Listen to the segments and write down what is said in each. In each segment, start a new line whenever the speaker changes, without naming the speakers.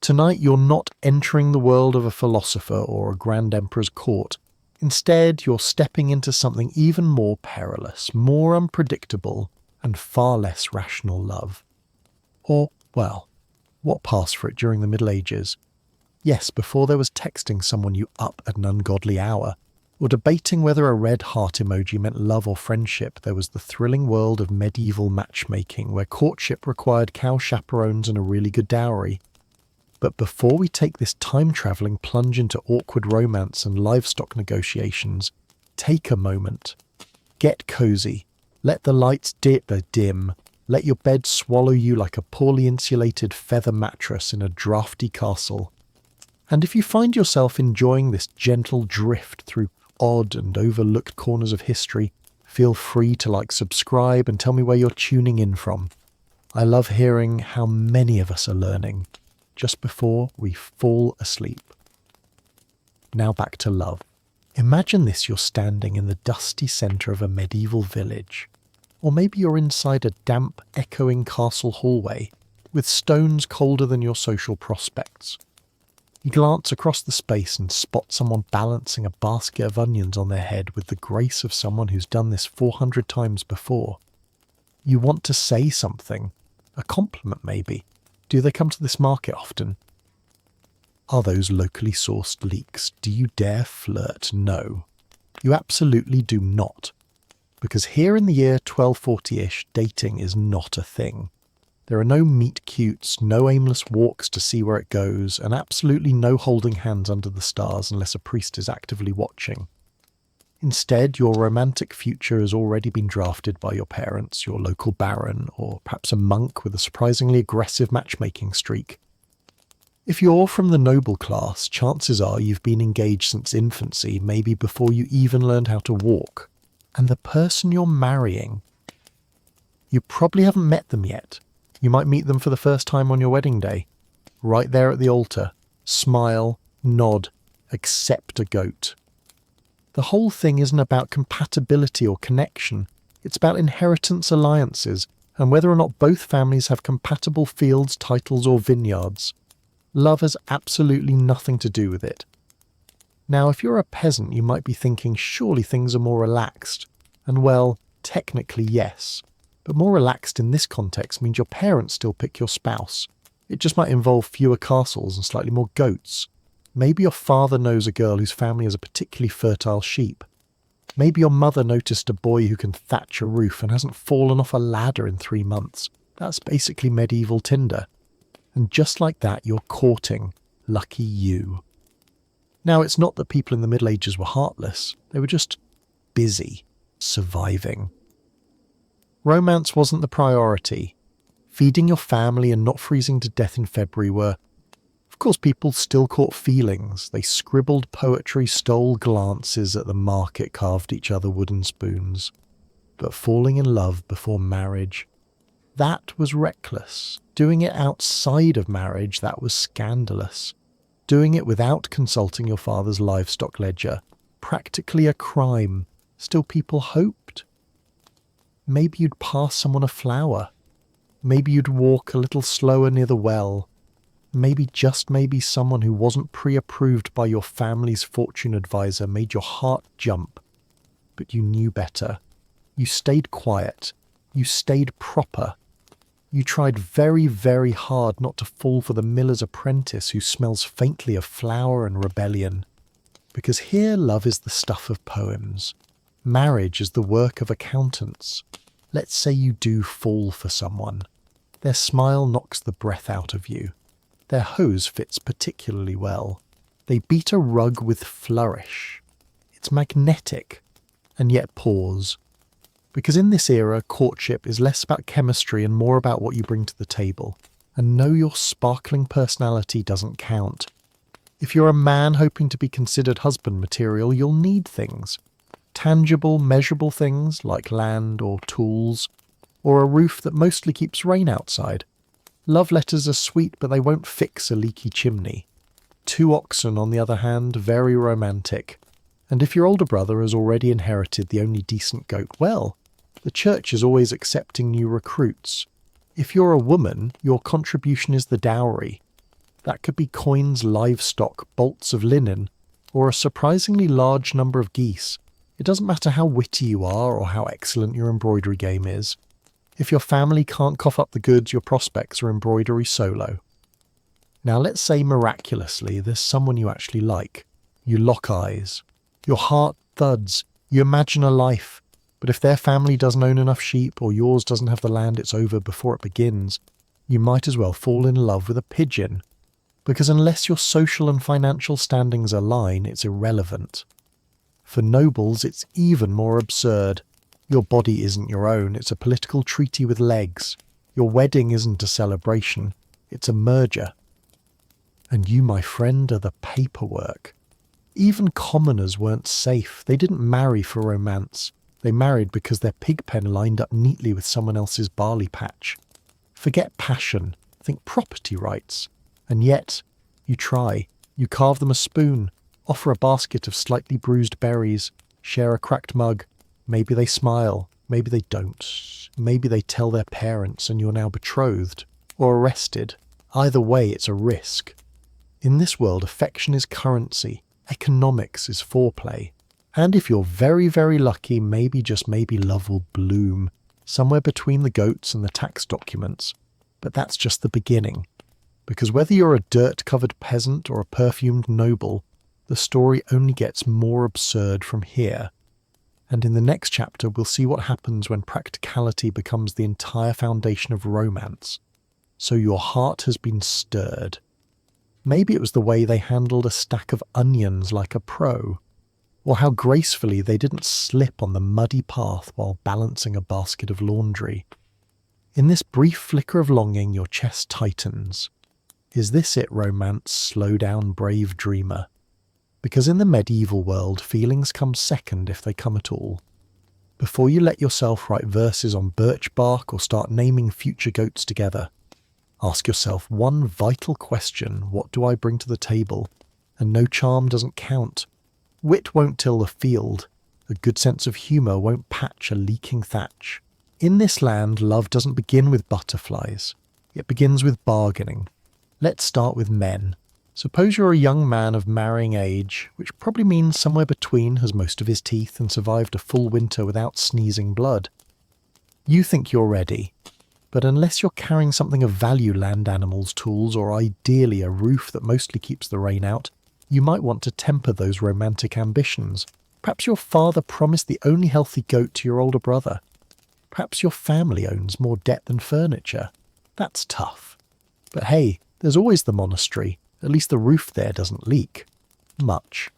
Tonight you're not entering the world of a philosopher or a grand emperor's court. Instead, you're stepping into something even more perilous, more unpredictable, and far less rational love. Or, well, what passed for it during the Middle Ages? Yes, before there was texting someone you up at an ungodly hour, or debating whether a red heart emoji meant love or friendship, there was the thrilling world of medieval matchmaking where courtship required cow chaperones and a really good dowry. But before we take this time-travelling plunge into awkward romance and livestock negotiations, take a moment. Get cosy. Let the lights dim. Let your bed swallow you like a poorly insulated feather mattress in a drafty castle. And if you find yourself enjoying this gentle drift through odd and overlooked corners of history, feel free to subscribe and tell me where you're tuning in from. I love hearing how many of us are learning just before we fall asleep. Now back to love. Imagine this: you're standing in the dusty centre of a medieval village. Or maybe you're inside a damp, echoing castle hallway, with stones colder than your social prospects. You glance across the space and spot someone balancing a basket of onions on their head with the grace of someone who's done this 400 times before. You want to say something, a compliment maybe. Do they come to this market often? Are those locally sourced leeks? Do you dare flirt? No. You absolutely do not. Because here in the year 1240-ish, dating is not a thing. There are no meet cutes, no aimless walks to see where it goes, and absolutely no holding hands under the stars unless a priest is actively watching. Instead, your romantic future has already been drafted by your parents, your local baron, or perhaps a monk with a surprisingly aggressive matchmaking streak. If you're from the noble class, chances are you've been engaged since infancy, maybe before you even learned how to walk. And the person you're marrying, you probably haven't met them yet. You might meet them for the first time on your wedding day. Right there at the altar. Smile, nod, accept a goat. The whole thing isn't about compatibility or connection. It's about inheritance alliances and whether or not both families have compatible fields, titles, or vineyards. Love has absolutely nothing to do with it. Now, if you're a peasant, you might be thinking, surely things are more relaxed. And well, technically yes. But more relaxed in this context means your parents still pick your spouse. It just might involve fewer castles and slightly more goats. Maybe your father knows a girl whose family has a particularly fertile sheep. Maybe your mother noticed a boy who can thatch a roof and hasn't fallen off a ladder in 3 months. That's basically medieval Tinder. And just like that, you're courting. Lucky you. Now, it's not that people in the Middle Ages were heartless. They were just busy, surviving. Romance wasn't the priority. Feeding your family and not freezing to death in February were. Of course, people still caught feelings. They scribbled poetry, stole glances at the market, carved each other wooden spoons. But falling in love before marriage, that was reckless. Doing it outside of marriage, that was scandalous. Doing it without consulting your father's livestock ledger, practically a crime. Still, people hoped. Maybe you'd pass someone a flower. Maybe you'd walk a little slower near the well. Maybe, just maybe, someone who wasn't pre-approved by your family's fortune advisor made your heart jump. But you knew better. You stayed quiet. You stayed proper. You tried very, very hard not to fall for the miller's apprentice who smells faintly of flour and rebellion. Because here love is the stuff of poems. Marriage is the work of accountants. Let's say you do fall for someone. Their smile knocks the breath out of you. Their hose fits particularly well. They beat a rug with flourish. It's magnetic. And yet pause. Because in this era, courtship is less about chemistry and more about what you bring to the table. And no, your sparkling personality doesn't count. If you're a man hoping to be considered husband material, you'll need things. Tangible, measurable things like land or tools, or a roof that mostly keeps rain outside. Love letters are sweet, but they won't fix a leaky chimney. 2 oxen, on the other hand, very romantic. And if your older brother has already inherited the only decent goat, well, the church is always accepting new recruits. If you're a woman, your contribution is the dowry. That could be coins, livestock, bolts of linen, or a surprisingly large number of geese. It doesn't matter how witty you are or how excellent your embroidery game is. If your family can't cough up the goods, your prospects are embroidery solo. Now let's say miraculously there's someone you actually like. You lock eyes. Your heart thuds. You imagine a life. But if their family doesn't own enough sheep or yours doesn't have the land, it's over before it begins. You might as well fall in love with a pigeon. Because unless your social and financial standings align, it's irrelevant. For nobles, it's even more absurd. Your body isn't your own, it's a political treaty with legs. Your wedding isn't a celebration, it's a merger. And you, my friend, are the paperwork. Even commoners weren't safe. They didn't marry for romance. They married because their pig pen lined up neatly with someone else's barley patch. Forget passion, think property rights. And yet, you try. You carve them a spoon, offer a basket of slightly bruised berries, share a cracked mug. Maybe they smile, maybe they don't. Maybe they tell their parents and you're now betrothed, or arrested. Either way, it's a risk. In this world, affection is currency. Economics is foreplay. And if you're very, very lucky, maybe, just maybe, love will bloom, somewhere between the goats and the tax documents. But that's just the beginning. Because whether you're a dirt-covered peasant or a perfumed noble, the story only gets more absurd from here. And in the next chapter, we'll see what happens when practicality becomes the entire foundation of romance. So your heart has been stirred. Maybe it was the way they handled a stack of onions like a pro, or how gracefully they didn't slip on the muddy path while balancing a basket of laundry. In this brief flicker of longing, your chest tightens. Is this it, romance? Slow down, brave dreamer. Because in the medieval world, feelings come second if they come at all. Before you let yourself write verses on birch bark or start naming future goats together, ask yourself one vital question: what do I bring to the table? And no charm doesn't count. Wit won't till the field. A good sense of humour won't patch a leaking thatch. In this land, love doesn't begin with butterflies. It begins with bargaining. Let's start with men. Suppose you're a young man of marrying age, which probably means somewhere between, has most of his teeth and survived a full winter without sneezing blood. You think you're ready. But unless you're carrying something of value, land animals, tools, or ideally a roof that mostly keeps the rain out, you might want to temper those romantic ambitions. Perhaps your father promised the only healthy goat to your older brother. Perhaps your family owns more debt than furniture. That's tough. But hey, there's always the monastery. At least the roof there doesn't leak. Much.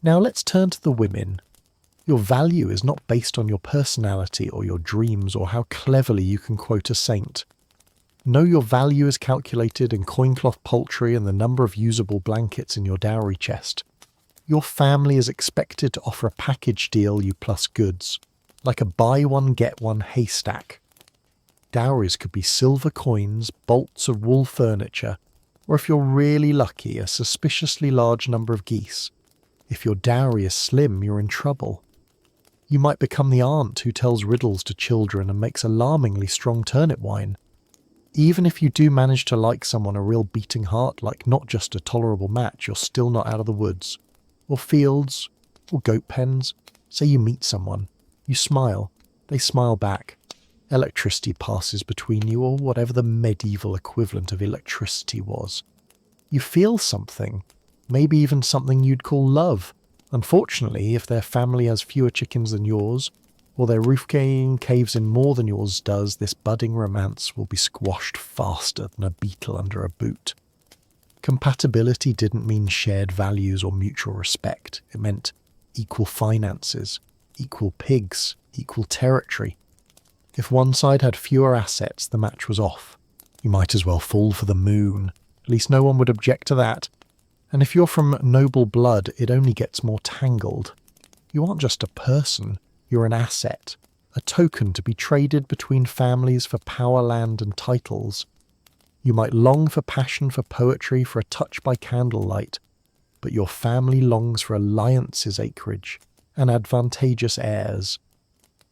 Now let's turn to the women. Your value is not based on your personality or your dreams or how cleverly you can quote a saint. No, your value is calculated in coincloth poultry and the number of usable blankets in your dowry chest. Your family is expected to offer a package deal you plus goods, like a buy one get one haystack. Dowries could be silver coins, bolts of wool furniture, or if you're really lucky, a suspiciously large number of geese. If your dowry is slim, you're in trouble. You might become the aunt who tells riddles to children and makes alarmingly strong turnip wine. Even if you do manage to like someone a real beating heart, like not just a tolerable match, you're still not out of the woods. Or fields, or goat pens. Say you meet someone. You smile. They smile back. Electricity passes between you, or whatever the medieval equivalent of electricity was. You feel something. Maybe even something you'd call love. Unfortunately, if their family has fewer chickens than yours, or their roof gain caves in more than yours does, this budding romance will be squashed faster than a beetle under a boot. Compatibility didn't mean shared values or mutual respect. It meant equal finances, equal pigs, equal territory. If one side had fewer assets, the match was off. You might as well fall for the moon. At least no one would object to that. And if you're from noble blood, it only gets more tangled. You aren't just a person. You're an asset, a token to be traded between families for power, land, and titles. You might long for passion, for poetry, for a touch by candlelight, but your family longs for alliances, acreage, and advantageous heirs.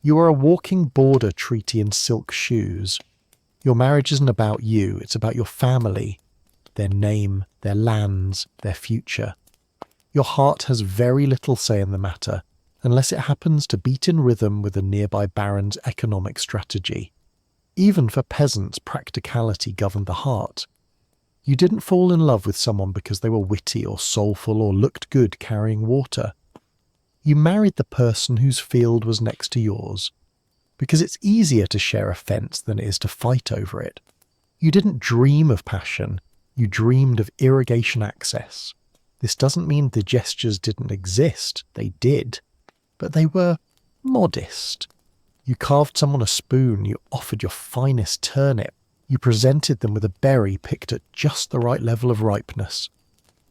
You are a walking border treaty in silk shoes. Your marriage isn't about you, it's about your family. their name, their lands, their future. Your heart has very little say in the matter, unless it happens to beat in rhythm with a nearby baron's economic strategy. Even for peasants, practicality governed the heart. You didn't fall in love with someone because they were witty or soulful or looked good carrying water. You married the person whose field was next to yours, because it's easier to share a fence than it is to fight over it. You didn't dream of passion, you dreamed of irrigation access. This doesn't mean the gestures didn't exist, they did, but they were modest. You carved someone a spoon, you offered your finest turnip, you presented them with a berry picked at just the right level of ripeness.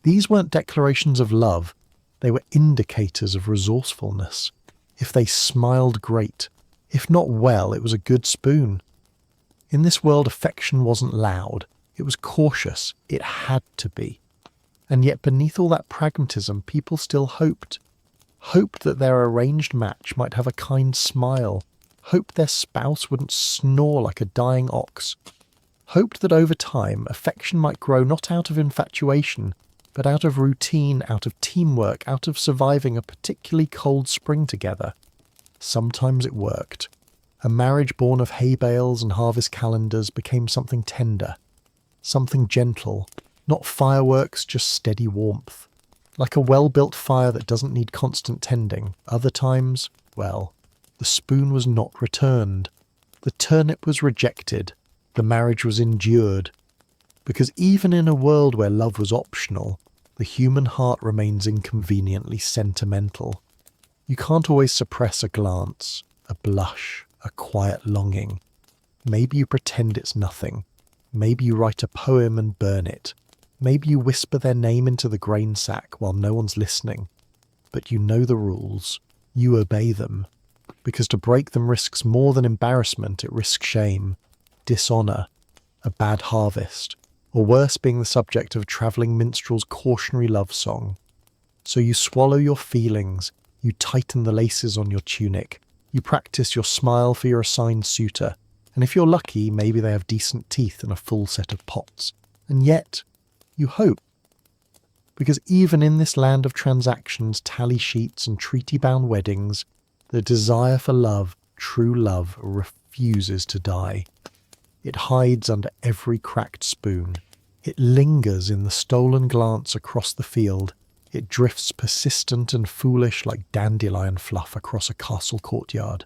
These weren't declarations of love, they were indicators of resourcefulness. If they smiled, great. If not well, it was a good spoon. In this world, affection wasn't loud, it was cautious, it had to be. And yet beneath all that pragmatism, people still hoped. Hoped that their arranged match might have a kind smile. Hoped their spouse wouldn't snore like a dying ox. Hoped that over time, affection might grow not out of infatuation, but out of routine, out of teamwork, out of surviving a particularly cold spring together. Sometimes it worked. A marriage born of hay bales and harvest calendars became something tender, something gentle, not fireworks, just steady warmth. Like a well-built fire that doesn't need constant tending. Other times, well, the spoon was not returned. The turnip was rejected. The marriage was endured. Because even in a world where love was optional, the human heart remains inconveniently sentimental. You can't always suppress a glance, a blush, a quiet longing. Maybe you pretend it's nothing. Maybe you write a poem and burn it. Maybe you whisper their name into the grain sack while no one's listening. But you know the rules. You obey them. Because to break them risks more than embarrassment, it risks shame, dishonour, a bad harvest, or worse, being the subject of a travelling minstrel's cautionary love song. So you swallow your feelings, you tighten the laces on your tunic, you practice your smile for your assigned suitor, and if you're lucky, maybe they have decent teeth and a full set of pots. And yet, you hope. Because even in this land of transactions, tally sheets and treaty-bound weddings, the desire for love, true love, refuses to die. It hides under every cracked spoon. It lingers in the stolen glance across the field. It drifts persistent and foolish like dandelion fluff across a castle courtyard.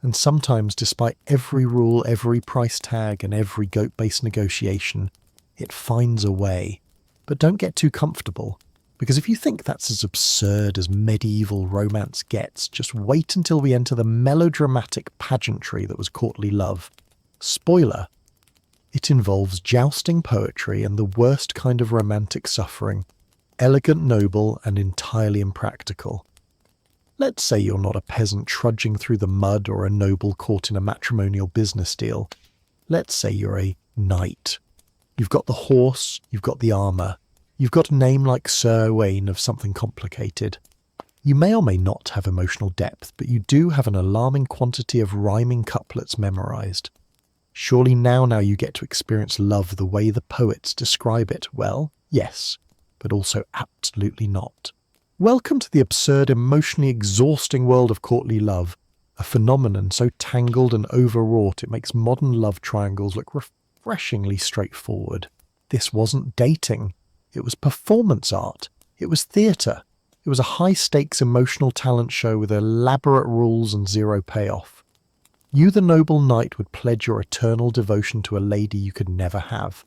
And sometimes, despite every rule, every price tag, and every goat-based negotiation, it finds a way. But don't get too comfortable, because if you think that's as absurd as medieval romance gets, just wait until we enter the melodramatic pageantry that was courtly love. Spoiler, it involves jousting poetry and the worst kind of romantic suffering, elegant, noble, and entirely impractical. Let's say you're not a peasant trudging through the mud or a noble caught in a matrimonial business deal. Let's say you're a knight. You've got the horse, you've got the armour, you've got a name like Sir Owain of something complicated. You may or may not have emotional depth, but you do have an alarming quantity of rhyming couplets memorised. Surely now you get to experience love the way the poets describe it. Well, yes, but also absolutely not. Welcome to the absurd, emotionally exhausting world of courtly love, a phenomenon so tangled and overwrought it makes modern love triangles look refreshingly straightforward. This wasn't dating. It was performance art. It was theatre. It was a high-stakes emotional talent show with elaborate rules and zero payoff. You, the noble knight, would pledge your eternal devotion to a lady you could never have.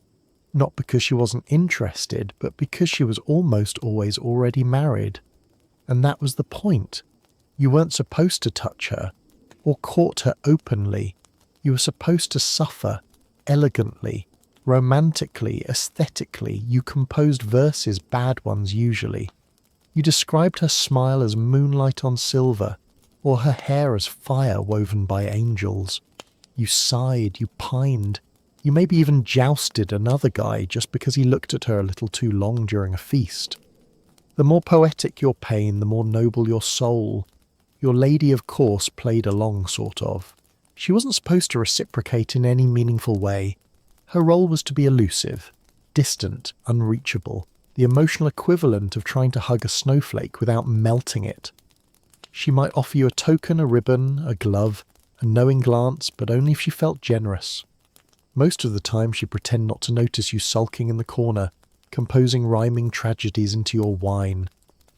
Not because she wasn't interested, but because she was almost always already married. And that was the point. You weren't supposed to touch her, or court her openly. You were supposed to suffer, elegantly, romantically, aesthetically. You composed verses, bad ones usually. You described her smile as moonlight on silver, or her hair as fire woven by angels. You sighed, you pined, you maybe even jousted another guy just because he looked at her a little too long during a feast. The more poetic your pain, the more noble your soul. Your lady, of course, played along, sort of. She wasn't supposed to reciprocate in any meaningful way. Her role was to be elusive, distant, unreachable, the emotional equivalent of trying to hug a snowflake without melting it. She might offer you a token, a ribbon, a glove, a knowing glance, but only if she felt generous. Most of the time she'd pretend not to notice you sulking in the corner, composing rhyming tragedies into your wine,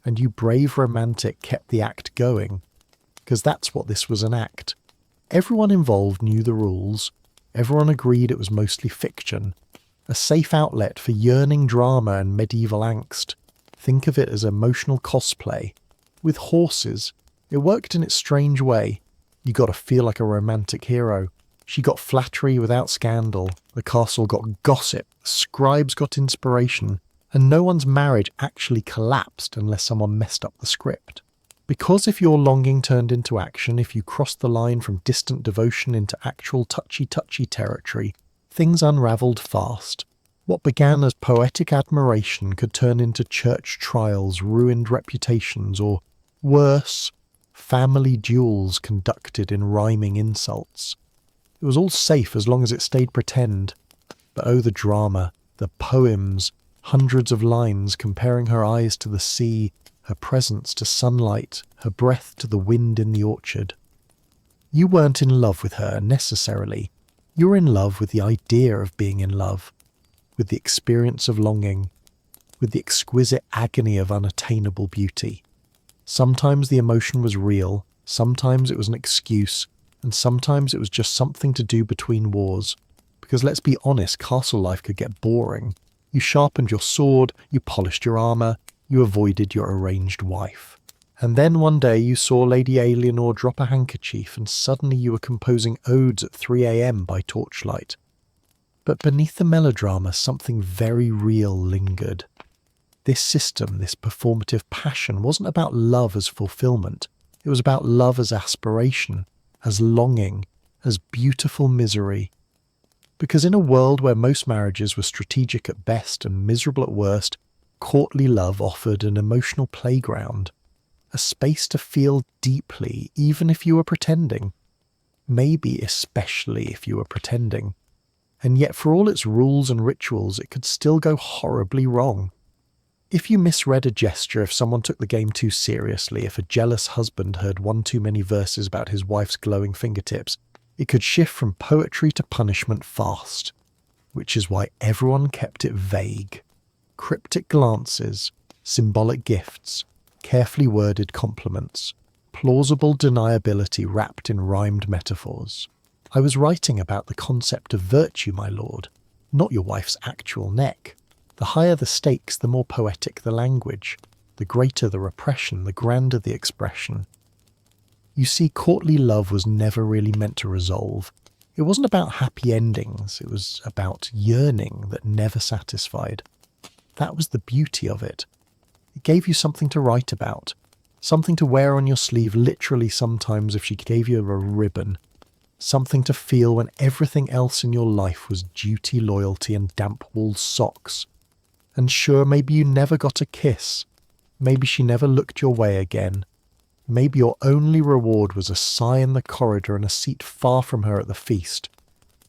and you brave romantic kept the act going, because that's what this was, an act. Everyone involved knew the rules, everyone agreed it was mostly fiction, a safe outlet for yearning drama and medieval angst. Think of it as emotional cosplay. With horses, it worked in its strange way. You got to feel like a romantic hero. She got flattery without scandal, the castle got gossip, the scribes got inspiration, and no one's marriage actually collapsed unless someone messed up the script. Because if your longing turned into action, if you crossed the line from distant devotion into actual touchy-touchy territory, things unravelled fast. What began as poetic admiration could turn into church trials, ruined reputations, or, worse, family duels conducted in rhyming insults. It was all safe as long as it stayed pretend. But oh, the drama, the poems, hundreds of lines comparing her eyes to the sea, her presence to sunlight, her breath to the wind in the orchard. You weren't in love with her, necessarily. You were in love with the idea of being in love, with the experience of longing, with the exquisite agony of unattainable beauty. Sometimes the emotion was real, sometimes it was an excuse, and sometimes it was just something to do between wars. Because let's be honest, castle life could get boring. You sharpened your sword, you polished your armour, you avoided your arranged wife. And then one day you saw Lady Alienor drop a handkerchief and suddenly you were composing odes at 3 a.m. by torchlight. But beneath the melodrama something very real lingered. This system, this performative passion, wasn't about love as fulfillment. It was about love as aspiration, as longing, as beautiful misery. Because in a world where most marriages were strategic at best and miserable at worst, courtly love offered an emotional playground, a space to feel deeply, even if you were pretending. Maybe especially if you were pretending. And yet for all its rules and rituals, it could still go horribly wrong. If you misread a gesture, if someone took the game too seriously, if a jealous husband heard one too many verses about his wife's glowing fingertips, it could shift from poetry to punishment fast, which is why everyone kept it vague. Cryptic glances, symbolic gifts, carefully worded compliments, plausible deniability wrapped in rhymed metaphors. I was writing about the concept of virtue, my lord, not your wife's actual neck. The higher the stakes, the more poetic the language. The greater the repression, the grander the expression. You see, courtly love was never really meant to resolve. It wasn't about happy endings, it was about yearning that never satisfied. That was the beauty of it. It gave you something to write about, something to wear on your sleeve literally sometimes if she gave you a ribbon, something to feel when everything else in your life was duty, loyalty and damp-wool socks. And sure, maybe you never got a kiss. Maybe she never looked your way again. Maybe your only reward was a sigh in the corridor and a seat far from her at the feast.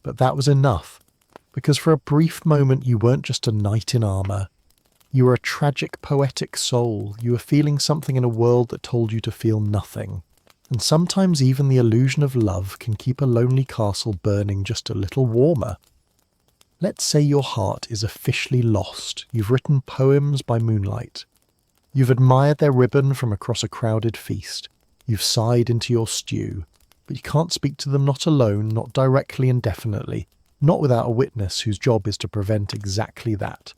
But that was enough, because for a brief moment you weren't just a knight in armour. You were a tragic, poetic soul. You were feeling something in a world that told you to feel nothing. And sometimes even the illusion of love can keep a lonely castle burning just a little warmer. Let's say your heart is officially lost. You've written poems by moonlight. You've admired their ribbon from across a crowded feast. You've sighed into your stew. But you can't speak to them, not alone, not directly and definitely, not without a witness whose job is to prevent exactly that.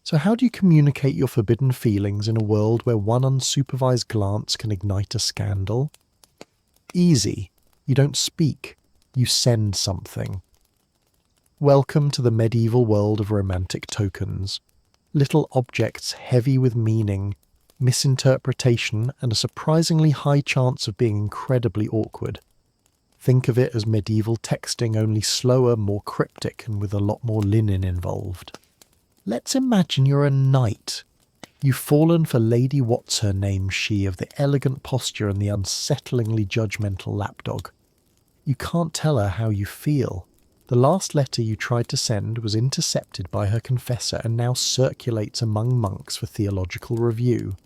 So how do you communicate your forbidden feelings in a world where one unsupervised glance can ignite a scandal? Easy. You don't speak. You send something. Welcome to the medieval world of romantic tokens. Little objects heavy with meaning, misinterpretation, and a surprisingly high chance of being incredibly awkward. Think of it as medieval texting, only slower, more cryptic, and with a lot more linen involved. Let's imagine you're a knight. You've fallen for Lady What's-her-name she of the elegant posture and the unsettlingly judgmental lapdog. You can't tell her how you feel. The last letter you tried to send was intercepted by her confessor and now circulates among monks for theological review.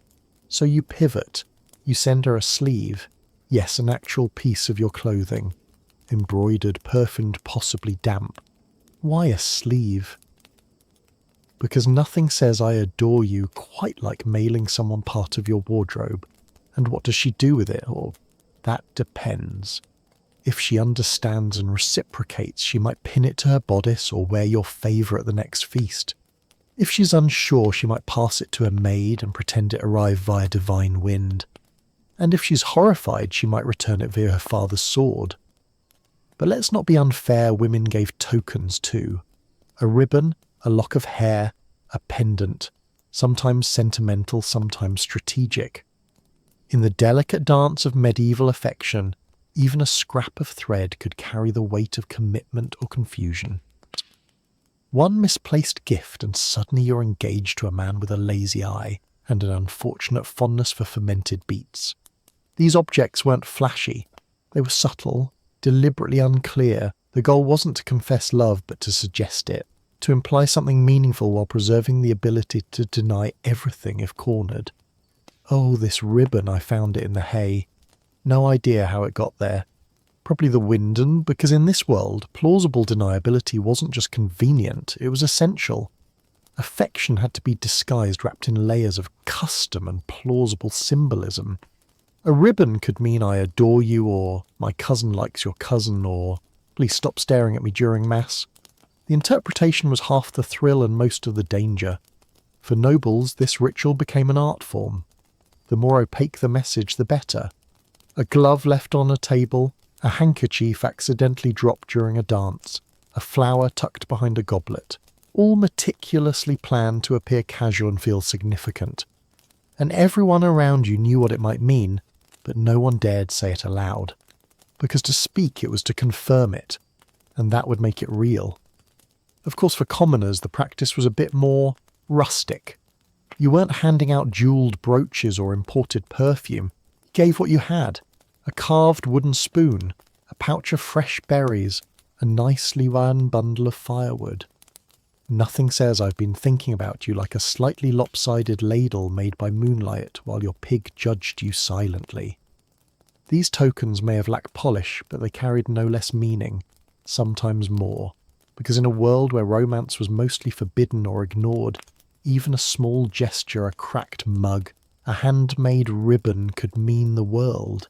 So you pivot. You send her a sleeve. Yes, an actual piece of your clothing. Embroidered, perfumed, possibly damp. Why a sleeve? Because nothing says I adore you quite like mailing someone part of your wardrobe. And what does she do with it? Or that depends. If she understands and reciprocates, she might pin it to her bodice or wear your favour at the next feast. If she's unsure, she might pass it to a maid and pretend it arrived via divine wind. And if she's horrified, she might return it via her father's sword. But let's not be unfair, women gave tokens too. A ribbon, a lock of hair, a pendant, sometimes sentimental, sometimes strategic. In the delicate dance of medieval affection, even a scrap of thread could carry the weight of commitment or confusion. One misplaced gift and suddenly you're engaged to a man with a lazy eye and an unfortunate fondness for fermented beets. These objects weren't flashy. They were subtle, deliberately unclear. The goal wasn't to confess love but to suggest it, to imply something meaningful while preserving the ability to deny everything if cornered. Oh, this ribbon, I found it in the hay. No idea how it got there. Probably the wind, and because in this world, plausible deniability wasn't just convenient, it was essential. Affection had to be disguised, wrapped in layers of custom and plausible symbolism. A ribbon could mean I adore you, or my cousin likes your cousin, or please stop staring at me during Mass. The interpretation was half the thrill and most of the danger. For nobles, this ritual became an art form. The more opaque the message, the better. A glove left on a table, a handkerchief accidentally dropped during a dance, a flower tucked behind a goblet, all meticulously planned to appear casual and feel significant. And everyone around you knew what it might mean, but no one dared say it aloud. Because to speak it was to confirm it, and that would make it real. Of course, for commoners, the practice was a bit more rustic. You weren't handing out jewelled brooches or imported perfume. You gave what you had. A carved wooden spoon, a pouch of fresh berries, a nicely wound bundle of firewood. Nothing says I've been thinking about you like a slightly lopsided ladle made by moonlight while your pig judged you silently. These tokens may have lacked polish, but they carried no less meaning, sometimes more, because in a world where romance was mostly forbidden or ignored, even a small gesture, a cracked mug, a handmade ribbon could mean the world.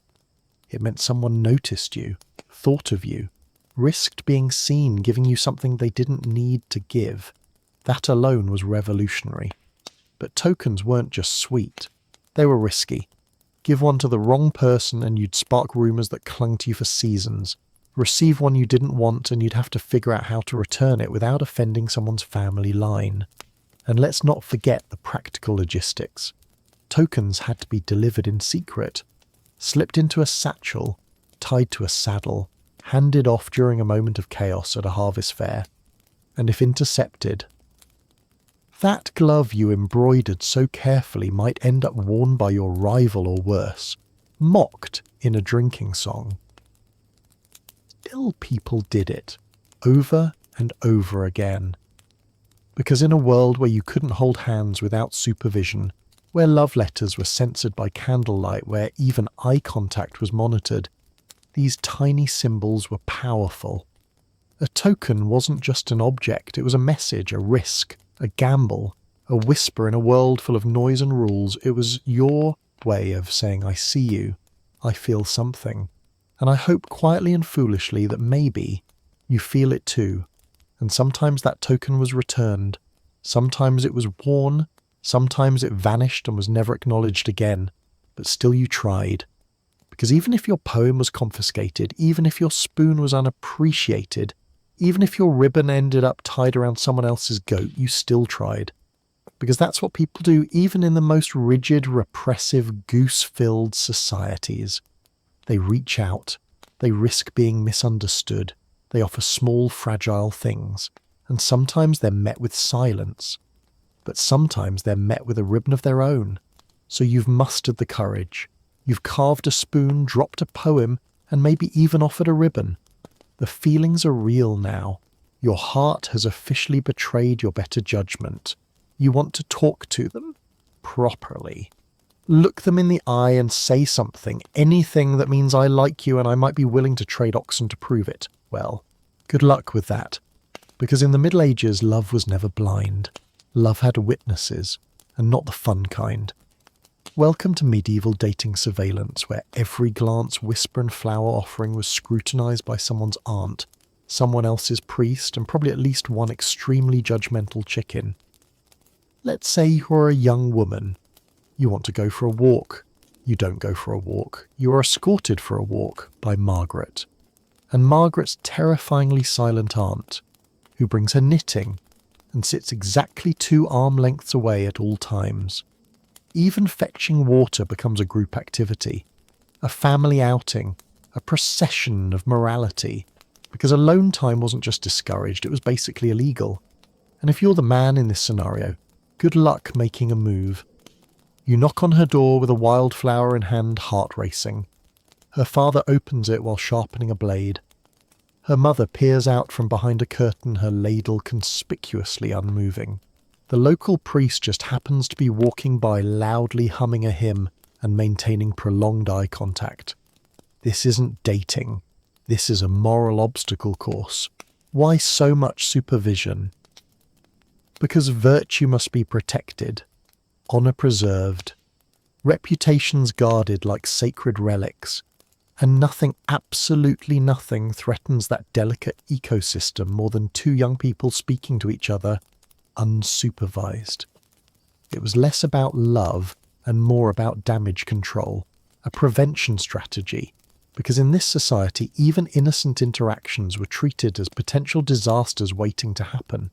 It meant someone noticed you, thought of you, risked being seen, giving you something they didn't need to give. That alone was revolutionary. But tokens weren't just sweet. They were risky. Give one to the wrong person and you'd spark rumours that clung to you for seasons. Receive one you didn't want and you'd have to figure out how to return it without offending someone's family line. And let's not forget the practical logistics. Tokens had to be delivered in secret. Slipped into a satchel, tied to a saddle, handed off during a moment of chaos at a harvest fair. And if intercepted, that glove you embroidered so carefully might end up worn by your rival or worse, mocked in a drinking song. Still people did it, over and over again. Because in a world where you couldn't hold hands without supervision, where love letters were censored by candlelight, where even eye contact was monitored, these tiny symbols were powerful. A token wasn't just an object, it was a message, a risk, a gamble, a whisper in a world full of noise and rules. It was your way of saying, I see you, I feel something. And I hope quietly and foolishly that maybe you feel it too. And sometimes that token was returned, sometimes it was worn, sometimes it vanished and was never acknowledged again, but still you tried. Because even if your poem was confiscated, even if your spoon was unappreciated, even if your ribbon ended up tied around someone else's goat, you still tried. Because that's what people do even in the most rigid, repressive, goose-filled societies. They reach out, they risk being misunderstood, they offer small, fragile things, and sometimes they're met with silence. But sometimes they're met with a ribbon of their own. So you've mustered the courage. You've carved a spoon, dropped a poem, and maybe even offered a ribbon. The feelings are real now. Your heart has officially betrayed your better judgment. You want to talk to them properly. Look them in the eye and say something, anything that means I like you and I might be willing to trade oxen to prove it. Well, good luck with that. Because in the Middle Ages, love was never blind. Love had witnesses, and not the fun kind. Welcome to medieval dating surveillance, where every glance, whisper and flower offering was scrutinised by someone's aunt, someone else's priest, and probably at least one extremely judgmental chicken. Let's say you're a young woman. You want to go for a walk. You don't go for a walk. You are escorted for a walk by Margaret. And Margaret's terrifyingly silent aunt, who brings her knitting and sits exactly 2 arm lengths away at all times. Even fetching water becomes a group activity, a family outing, a procession of morality, because alone time wasn't just discouraged, it was basically illegal. And if you're the man in this scenario, good luck making a move. You knock on her door with a wildflower in hand, heart racing. Her father opens it while sharpening a blade. Her mother peers out from behind a curtain, her ladle conspicuously unmoving. The local priest just happens to be walking by, loudly humming a hymn and maintaining prolonged eye contact. This isn't dating. This is a moral obstacle course. Why so much supervision? Because virtue must be protected, honour preserved, reputations guarded like sacred relics, and nothing, absolutely nothing, threatens that delicate ecosystem more than 2 young people speaking to each other unsupervised. It was less about love and more about damage control, a prevention strategy, because in this society even innocent interactions were treated as potential disasters waiting to happen.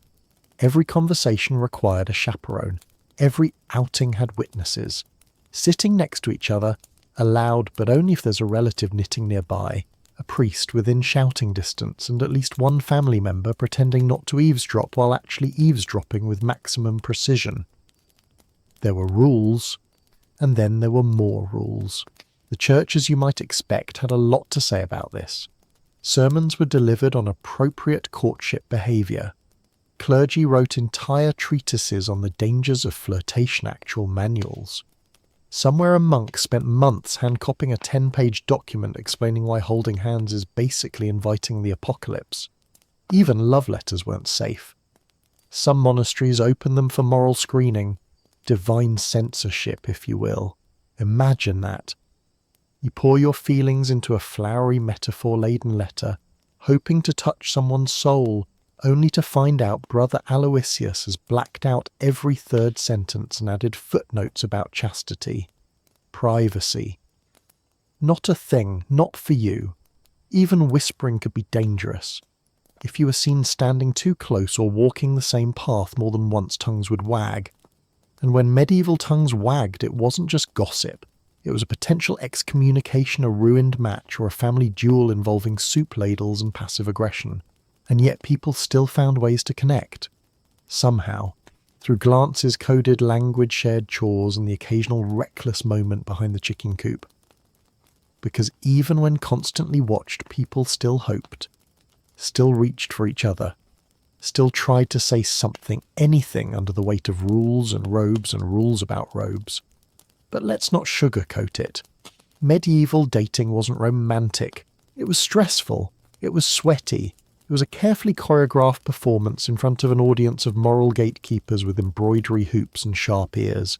Every conversation required a chaperone. Every outing had witnesses. Sitting next to each other, allowed but only if there's a relative knitting nearby, a priest within shouting distance, and at least one family member pretending not to eavesdrop while actually eavesdropping with maximum precision. There were rules, and then there were more rules. The church, as you might expect, had a lot to say about this. Sermons were delivered on appropriate courtship behaviour. Clergy wrote entire treatises on the dangers of flirtation, actual manuals. Somewhere a monk spent months hand-copying a 10-page document explaining why holding hands is basically inviting the apocalypse. Even love letters weren't safe. Some monasteries opened them for moral screening. Divine censorship, if you will. Imagine that. You pour your feelings into a flowery metaphor-laden letter, hoping to touch someone's soul, only to find out Brother Aloysius has blacked out every 3rd sentence and added footnotes about chastity. Privacy. Not a thing, not for you. Even whispering could be dangerous. If you were seen standing too close or walking the same path more than once, tongues would wag. And when medieval tongues wagged, it wasn't just gossip. It was a potential excommunication, a ruined match, or a family duel involving soup ladles and passive aggression. And yet people still found ways to connect. Somehow. Through glances, coded language, shared chores, and the occasional reckless moment behind the chicken coop. Because even when constantly watched, people still hoped. Still reached for each other. Still tried to say something, anything, under the weight of rules and robes and rules about robes. But let's not sugarcoat it. Medieval dating wasn't romantic. It was stressful. It was sweaty. It was a carefully choreographed performance in front of an audience of moral gatekeepers with embroidery hoops and sharp ears.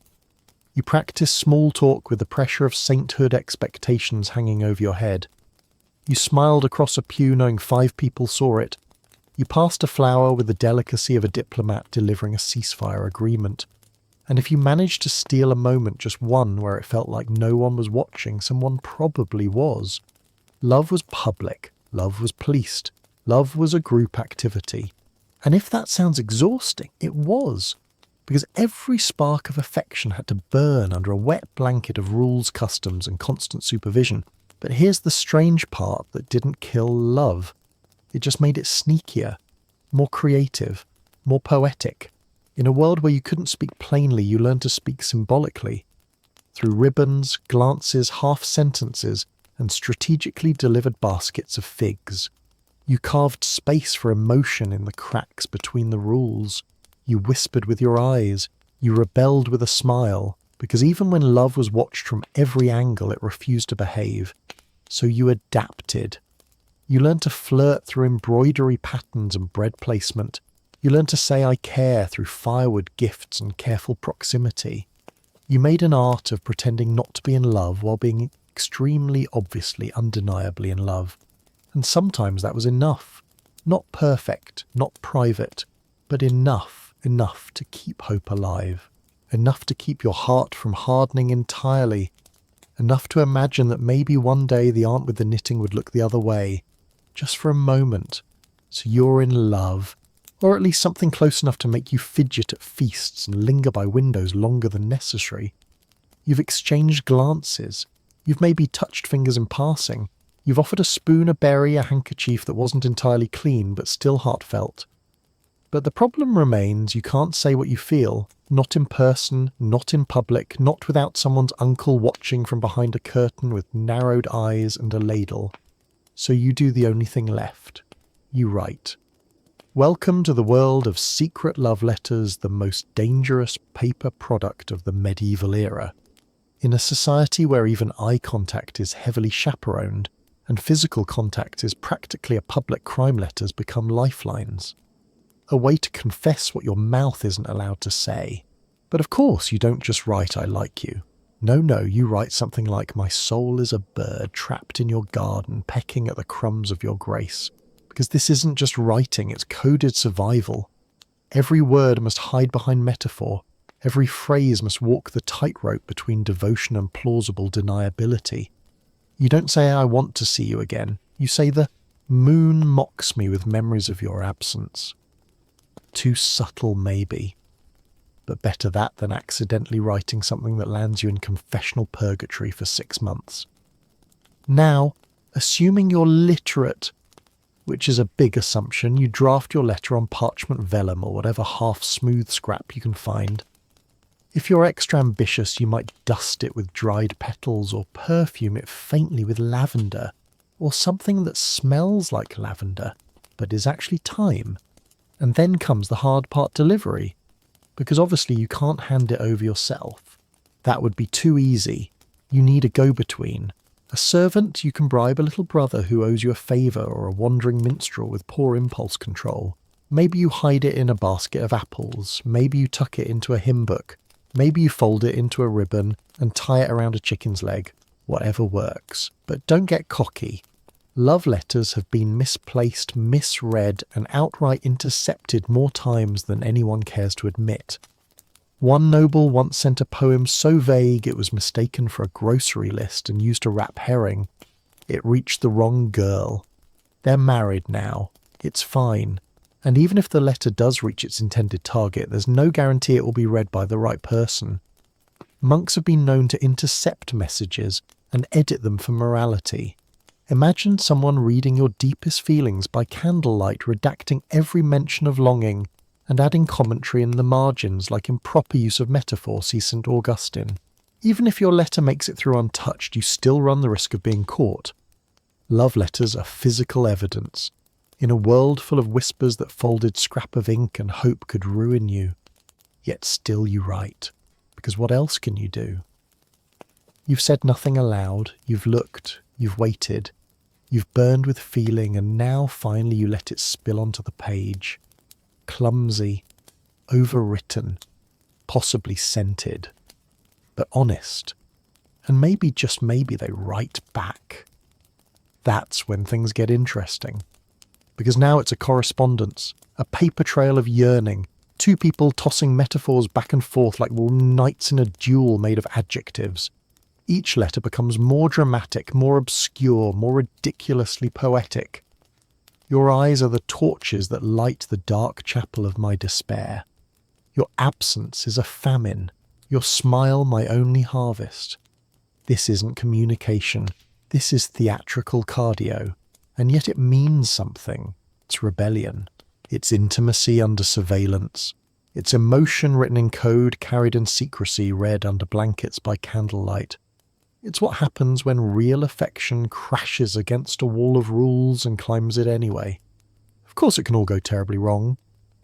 You practiced small talk with the pressure of sainthood expectations hanging over your head. You smiled across a pew knowing 5 people saw it. You passed a flower with the delicacy of a diplomat delivering a ceasefire agreement. And if you managed to steal a moment, just one, where it felt like no one was watching, someone probably was. Love was public. Love was policed. Love was a group activity. And if that sounds exhausting, it was. Because every spark of affection had to burn under a wet blanket of rules, customs, and constant supervision. But here's the strange part that didn't kill love. It just made it sneakier, more creative, more poetic. In a world where you couldn't speak plainly, you learned to speak symbolically. Through ribbons, glances, half sentences, and strategically delivered baskets of figs. You carved space for emotion in the cracks between the rules. You whispered with your eyes. You rebelled with a smile, because even when love was watched from every angle, it refused to behave. So you adapted. You learned to flirt through embroidery patterns and bread placement. You learned to say I care through firewood gifts and careful proximity. You made an art of pretending not to be in love while being extremely obviously, undeniably in love. And sometimes that was enough. Not perfect, not private, but enough to keep hope alive. Enough to keep your heart from hardening entirely. Enough to imagine that maybe one day the aunt with the knitting would look the other way. Just for a moment. So you're in love. Or at least something close enough to make you fidget at feasts and linger by windows longer than necessary. You've exchanged glances. You've maybe touched fingers in passing. You've offered a spoon, a berry, a handkerchief that wasn't entirely clean but still heartfelt. But the problem remains you can't say what you feel, not in person, not in public, not without someone's uncle watching from behind a curtain with narrowed eyes and a ladle. So you do the only thing left. You write. Welcome to the world of secret love letters, the most dangerous paper product of the medieval era. In a society where even eye contact is heavily chaperoned, and physical contact is practically a public crime, letters become lifelines. A way to confess what your mouth isn't allowed to say. But of course you don't just write I like you. No, you write something like my soul is a bird trapped in your garden pecking at the crumbs of your grace. Because this isn't just writing, it's coded survival. Every word must hide behind metaphor. Every phrase must walk the tightrope between devotion and plausible deniability. You don't say I want to see you again. You say the moon mocks me with memories of your absence. Too subtle, maybe. But better that than accidentally writing something that lands you in confessional purgatory for 6 months. Now, assuming you're literate, which is a big assumption, you draft your letter on parchment vellum or whatever half-smooth scrap you can find. If you're extra ambitious, you might dust it with dried petals or perfume it faintly with lavender, or something that smells like lavender, but is actually thyme. And then comes the hard part, delivery. Because obviously you can't hand it over yourself. That would be too easy. You need a go-between. A servant you can bribe, a little brother who owes you a favour, or a wandering minstrel with poor impulse control. Maybe you hide it in a basket of apples. Maybe you tuck it into a hymn book. Maybe you fold it into a ribbon and tie it around a chicken's leg. Whatever works. But don't get cocky. Love letters have been misplaced, misread, and outright intercepted more times than anyone cares to admit. One noble once sent a poem so vague it was mistaken for a grocery list and used to wrap herring. It reached the wrong girl. They're married now. It's fine. And even if the letter does reach its intended target, there's no guarantee it will be read by the right person. Monks have been known to intercept messages and edit them for morality. Imagine someone reading your deepest feelings by candlelight, redacting every mention of longing and adding commentary in the margins like improper use of metaphor, see St. Augustine. Even if your letter makes it through untouched, you still run the risk of being caught. Love letters are physical evidence. In a world full of whispers that folded scrap of ink and hope could ruin you, yet still you write, because what else can you do? You've said nothing aloud, you've looked, you've waited, you've burned with feeling, and now finally you let it spill onto the page. Clumsy, overwritten, possibly scented, but honest. And maybe, just maybe, they write back. That's when things get interesting. Because now it's a correspondence, a paper trail of yearning, two people tossing metaphors back and forth like knights in a duel made of adjectives. Each letter becomes more dramatic, more obscure, more ridiculously poetic. Your eyes are the torches that light the dark chapel of my despair. Your absence is a famine, your smile my only harvest. This isn't communication, this is theatrical cardio, and yet it means something. It's rebellion, it's intimacy under surveillance, it's emotion written in code, carried in secrecy, read under blankets by candlelight. It's what happens when real affection crashes against a wall of rules and climbs it anyway. Of course it can all go terribly wrong.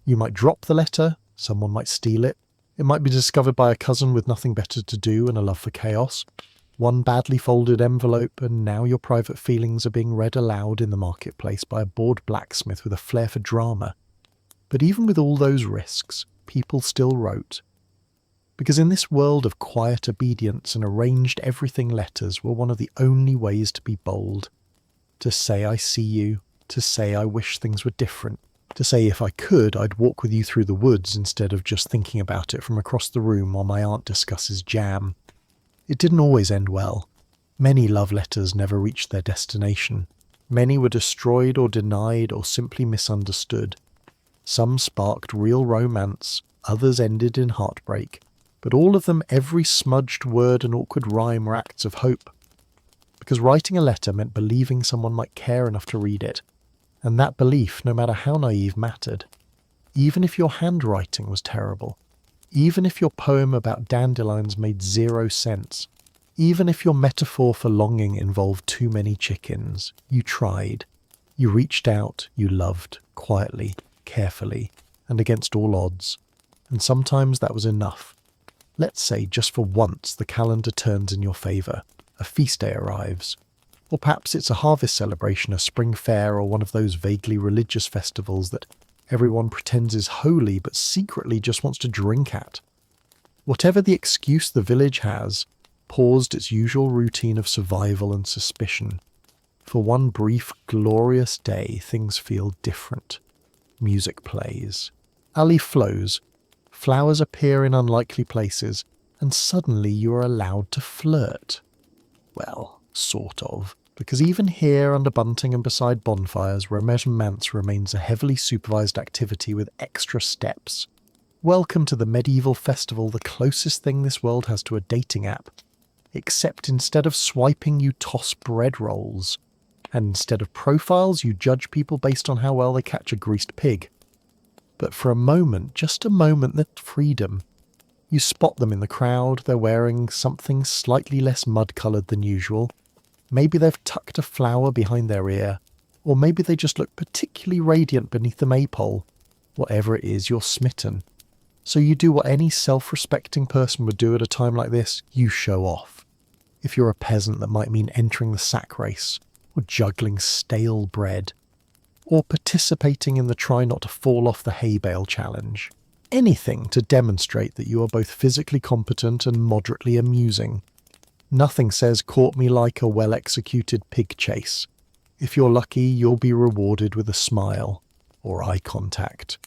You might drop the letter, someone might steal it, it might be discovered by a cousin with nothing better to do and a love for chaos. One badly folded envelope and now your private feelings are being read aloud in the marketplace by a bored blacksmith with a flair for drama. But even with all those risks, people still wrote. Because in this world of quiet obedience and arranged everything letters were one of the only ways to be bold. To say I see you, to say I wish things were different, to say if I could I'd walk with you through the woods instead of just thinking about it from across the room while my aunt discusses jam. It didn't always end well. Many love letters never reached their destination. Many were destroyed or denied or simply misunderstood. Some sparked real romance, others ended in heartbreak, but all of them, every smudged word and awkward rhyme were acts of hope. Because writing a letter meant believing someone might care enough to read it, and that belief, no matter how naive, mattered. Even if your handwriting was terrible, even if your poem about dandelions made 0 sense, even if your metaphor for longing involved too many chickens, you tried. You reached out, you loved, quietly, carefully, and against all odds. And sometimes that was enough. Let's say just for once the calendar turns in your favour, a feast day arrives. Or perhaps it's a harvest celebration, a spring fair, or one of those vaguely religious festivals that everyone pretends is holy but secretly just wants to drink at. Whatever the excuse the village has, paused its usual routine of survival and suspicion. For one brief, glorious day, things feel different. Music plays. Ali flows. Flowers appear in unlikely places, and suddenly you are allowed to flirt. Well, sort of. Because even here under bunting and beside bonfires, romance remains a heavily supervised activity with extra steps. Welcome to the medieval festival, the closest thing this world has to a dating app. Except instead of swiping, you toss bread rolls. And instead of profiles, you judge people based on how well they catch a greased pig. But for a moment, just a moment, that freedom. You spot them in the crowd, they're wearing something slightly less mud-coloured than usual. Maybe they've tucked a flower behind their ear, or maybe they just look particularly radiant beneath the maypole. Whatever it is, you're smitten. So you do what any self-respecting person would do at a time like this, you show off. If you're a peasant, that might mean entering the sack race, or juggling stale bread, or participating in the try not to fall off the hay bale challenge. Anything to demonstrate that you are both physically competent and moderately amusing. Nothing says court me like a well-executed pig chase. If you're lucky, you'll be rewarded with a smile, or eye contact.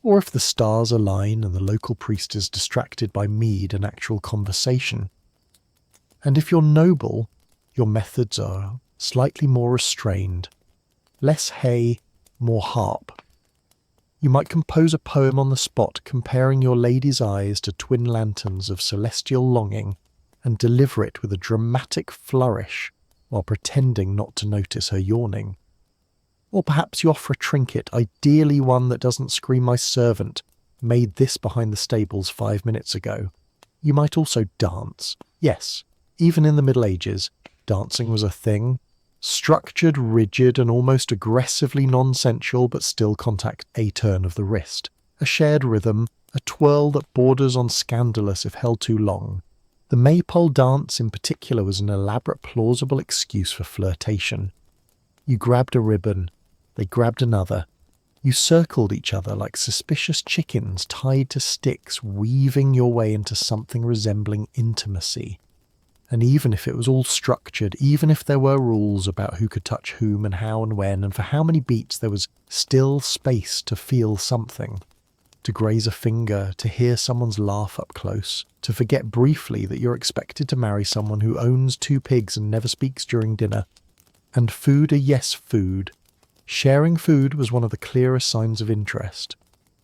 Or if the stars align and the local priest is distracted by mead and actual conversation. And if you're noble, your methods are slightly more restrained. Less hay, more harp. You might compose a poem on the spot comparing your lady's eyes to twin lanterns of celestial longing and deliver it with a dramatic flourish while pretending not to notice her yawning. Or perhaps you offer a trinket, ideally one that doesn't scream "my servant made this behind the stables 5 minutes ago." You might also dance. Yes, even in the Middle Ages, dancing was a thing. Structured, rigid, and almost aggressively nonsensual, but still contact a turn of the wrist. A shared rhythm, a twirl that borders on scandalous if held too long. The maypole dance in particular was an elaborate, plausible excuse for flirtation. You grabbed a ribbon, they grabbed another. You circled each other like suspicious chickens tied to sticks, weaving your way into something resembling intimacy. And even if it was all structured, even if there were rules about who could touch whom and how and when and for how many beats, there was still space to feel something. To graze a finger, to hear someone's laugh up close, to forget briefly that you're expected to marry someone who owns 2 pigs and never speaks during dinner. And food, yes, food. Sharing food was one of the clearest signs of interest.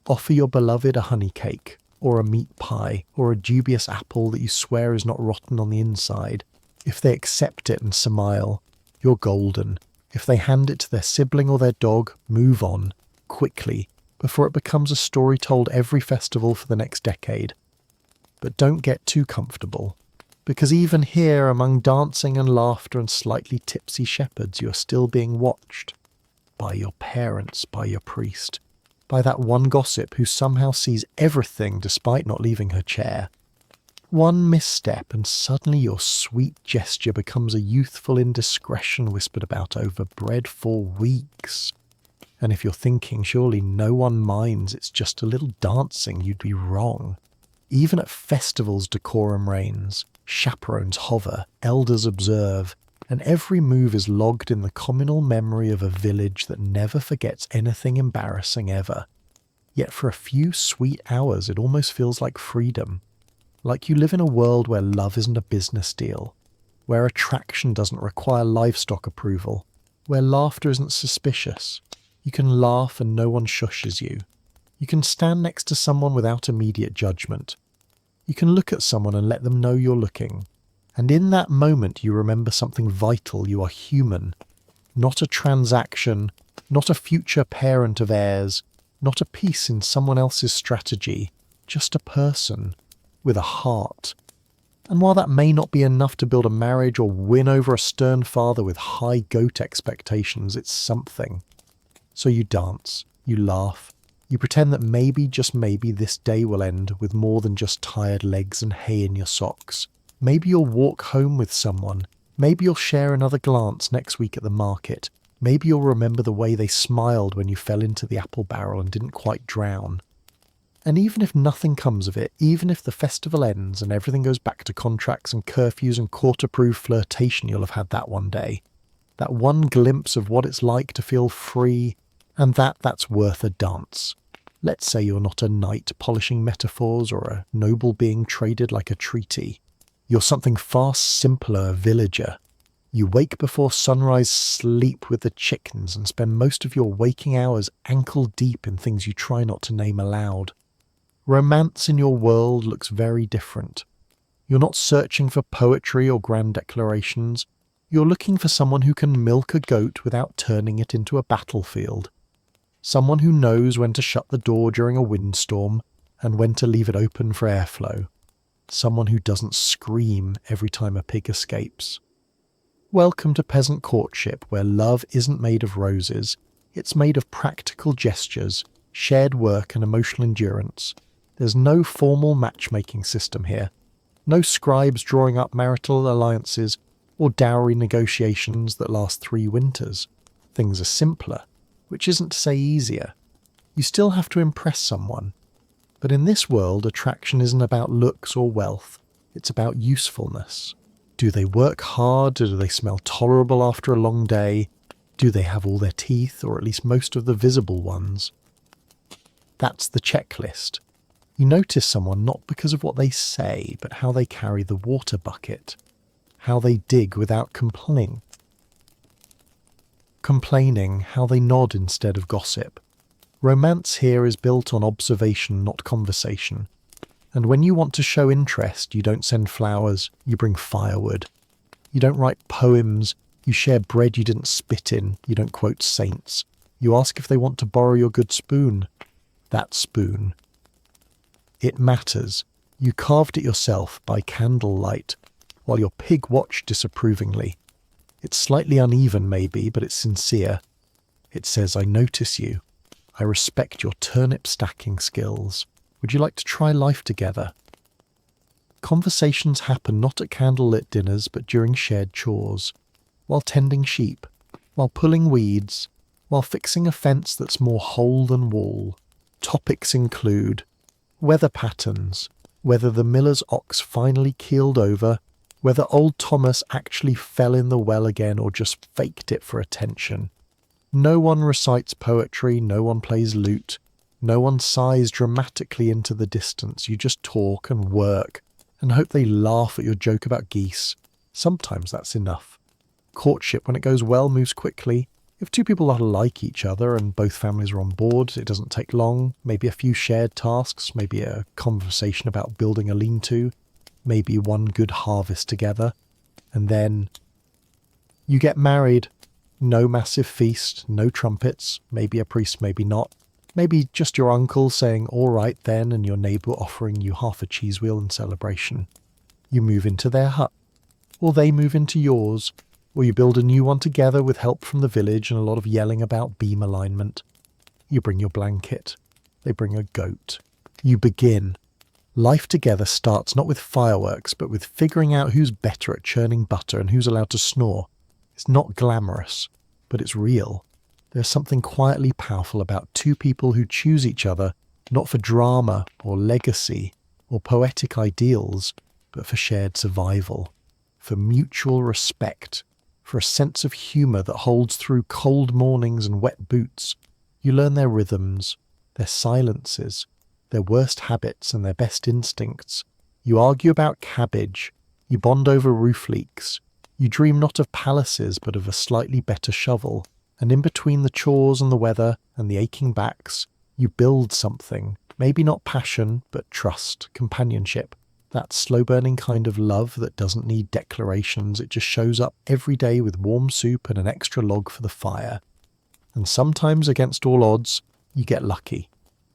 Offer your beloved a honey cake, or a meat pie, or a dubious apple that you swear is not rotten on the inside. If they accept it and smile, you're golden. If they hand it to their sibling or their dog, move on, quickly, before it becomes a story told every festival for the next decade. But don't get too comfortable, Because even here, among dancing and laughter and slightly tipsy shepherds, you are still being watched. By your parents, by your priest, by that one gossip who somehow sees everything despite not leaving her chair. One misstep and suddenly your sweet gesture becomes a youthful indiscretion whispered about over bread for weeks. And if you're thinking, surely no one minds, it's just a little dancing, you'd be wrong. Even at festivals decorum reigns, chaperones hover, elders observe, and every move is logged in the communal memory of a village that never forgets anything embarrassing ever. Yet for a few sweet hours it almost feels like freedom. Like you live in a world where love isn't a business deal, where attraction doesn't require livestock approval, where laughter isn't suspicious. You can laugh and no one shushes you. You can stand next to someone without immediate judgment. You can look at someone and let them know you're looking. And in that moment you remember something vital. You are human, not a transaction, not a future parent of heirs, not a piece in someone else's strategy, just a person with a heart. And while that may not be enough to build a marriage or win over a stern father with high goat expectations, it's something. So you dance, you laugh, you pretend that maybe, just maybe, this day will end with more than just tired legs and hay in your socks. Maybe you'll walk home with someone. Maybe you'll share another glance next week at the market. Maybe you'll remember the way they smiled when you fell into the apple barrel and didn't quite drown. And even if nothing comes of it, even if the festival ends and everything goes back to contracts and curfews and court-approved flirtation, you'll have had that one day. That one glimpse of what it's like to feel free, and that's worth a dance. Let's say you're not a knight polishing metaphors or a noble being traded like a treaty. You're something far simpler, a villager. You wake before sunrise, sleep with the chickens, and spend most of your waking hours ankle deep in things you try not to name aloud. Romance in your world looks very different. You're not searching for poetry or grand declarations. You're looking for someone who can milk a goat without turning it into a battlefield. Someone who knows when to shut the door during a windstorm and when to leave it open for airflow. Someone who doesn't scream every time a pig escapes. Welcome to peasant courtship, where love isn't made of roses. It's made of practical gestures, shared work and emotional endurance. There's no formal matchmaking system here. No scribes drawing up marital alliances or dowry negotiations that last 3 winters. Things are simpler, which isn't to say easier. You still have to impress someone. But in this world, attraction isn't about looks or wealth. It's about usefulness. Do they work hard? Do they smell tolerable after a long day? Do they have all their teeth, or at least most of the visible ones? That's the checklist. You notice someone not because of what they say, but how they carry the water bucket. How they dig without complaining, how they nod instead of gossip. Romance here is built on observation, not conversation. And when you want to show interest, you don't send flowers, you bring firewood. You don't write poems, you share bread you didn't spit in, you don't quote saints. You ask if they want to borrow your good spoon. That spoon. It matters. You carved it yourself by candlelight, while your pig watched disapprovingly. It's slightly uneven maybe, but it's sincere. It says, I notice you. I respect your turnip stacking skills. Would you like to try life together? Conversations happen not at candlelit dinners, but during shared chores, while tending sheep, while pulling weeds, while fixing a fence that's more hole than wall. Topics include weather patterns, whether the miller's ox finally keeled over, whether old Thomas actually fell in the well again or just faked it for attention. No one recites poetry, no one plays lute, no one sighs dramatically into the distance. You just talk and work and hope they laugh at your joke about geese. Sometimes that's enough. Courtship, when it goes well, moves quickly. If 2 people like each other and both families are on board, it doesn't take long. Maybe a few shared tasks, maybe a conversation about building a lean-to, maybe one good harvest together. And then you get married. No massive feast, no trumpets, maybe a priest, maybe not. Maybe just your uncle saying, all right then, and your neighbour offering you half a cheese wheel in celebration. You move into their hut, or they move into yours, or you build a new one together with help from the village and a lot of yelling about beam alignment. You bring your blanket. They bring a goat. You begin. Life together starts not with fireworks, but with figuring out who's better at churning butter and who's allowed to snore. It's not glamorous, but it's real. There's something quietly powerful about two people who choose each other, not for drama or legacy or poetic ideals, but for shared survival, for mutual respect, for a sense of humour that holds through cold mornings and wet boots. You learn their rhythms, their silences, their worst habits and their best instincts. You argue about cabbage. You bond over roof leaks. You dream not of palaces, but of a slightly better shovel. And in between the chores and the weather and the aching backs, you build something. Maybe not passion, but trust, companionship. That slow-burning kind of love that doesn't need declarations. It just shows up every day with warm soup and an extra log for the fire. And sometimes, against all odds, you get lucky.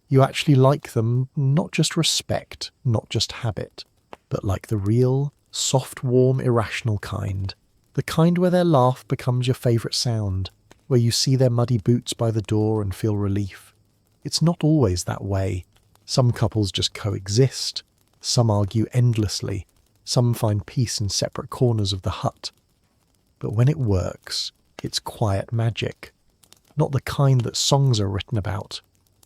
You actually like them, not just respect, not just habit, but like the real, soft, warm, irrational kind. The kind where their laugh becomes your favourite sound, where you see their muddy boots by the door and feel relief. It's not always that way. Some couples just coexist. Some argue endlessly. Some find peace in separate corners of the hut. But when it works, it's quiet magic. Not the kind that songs are written about.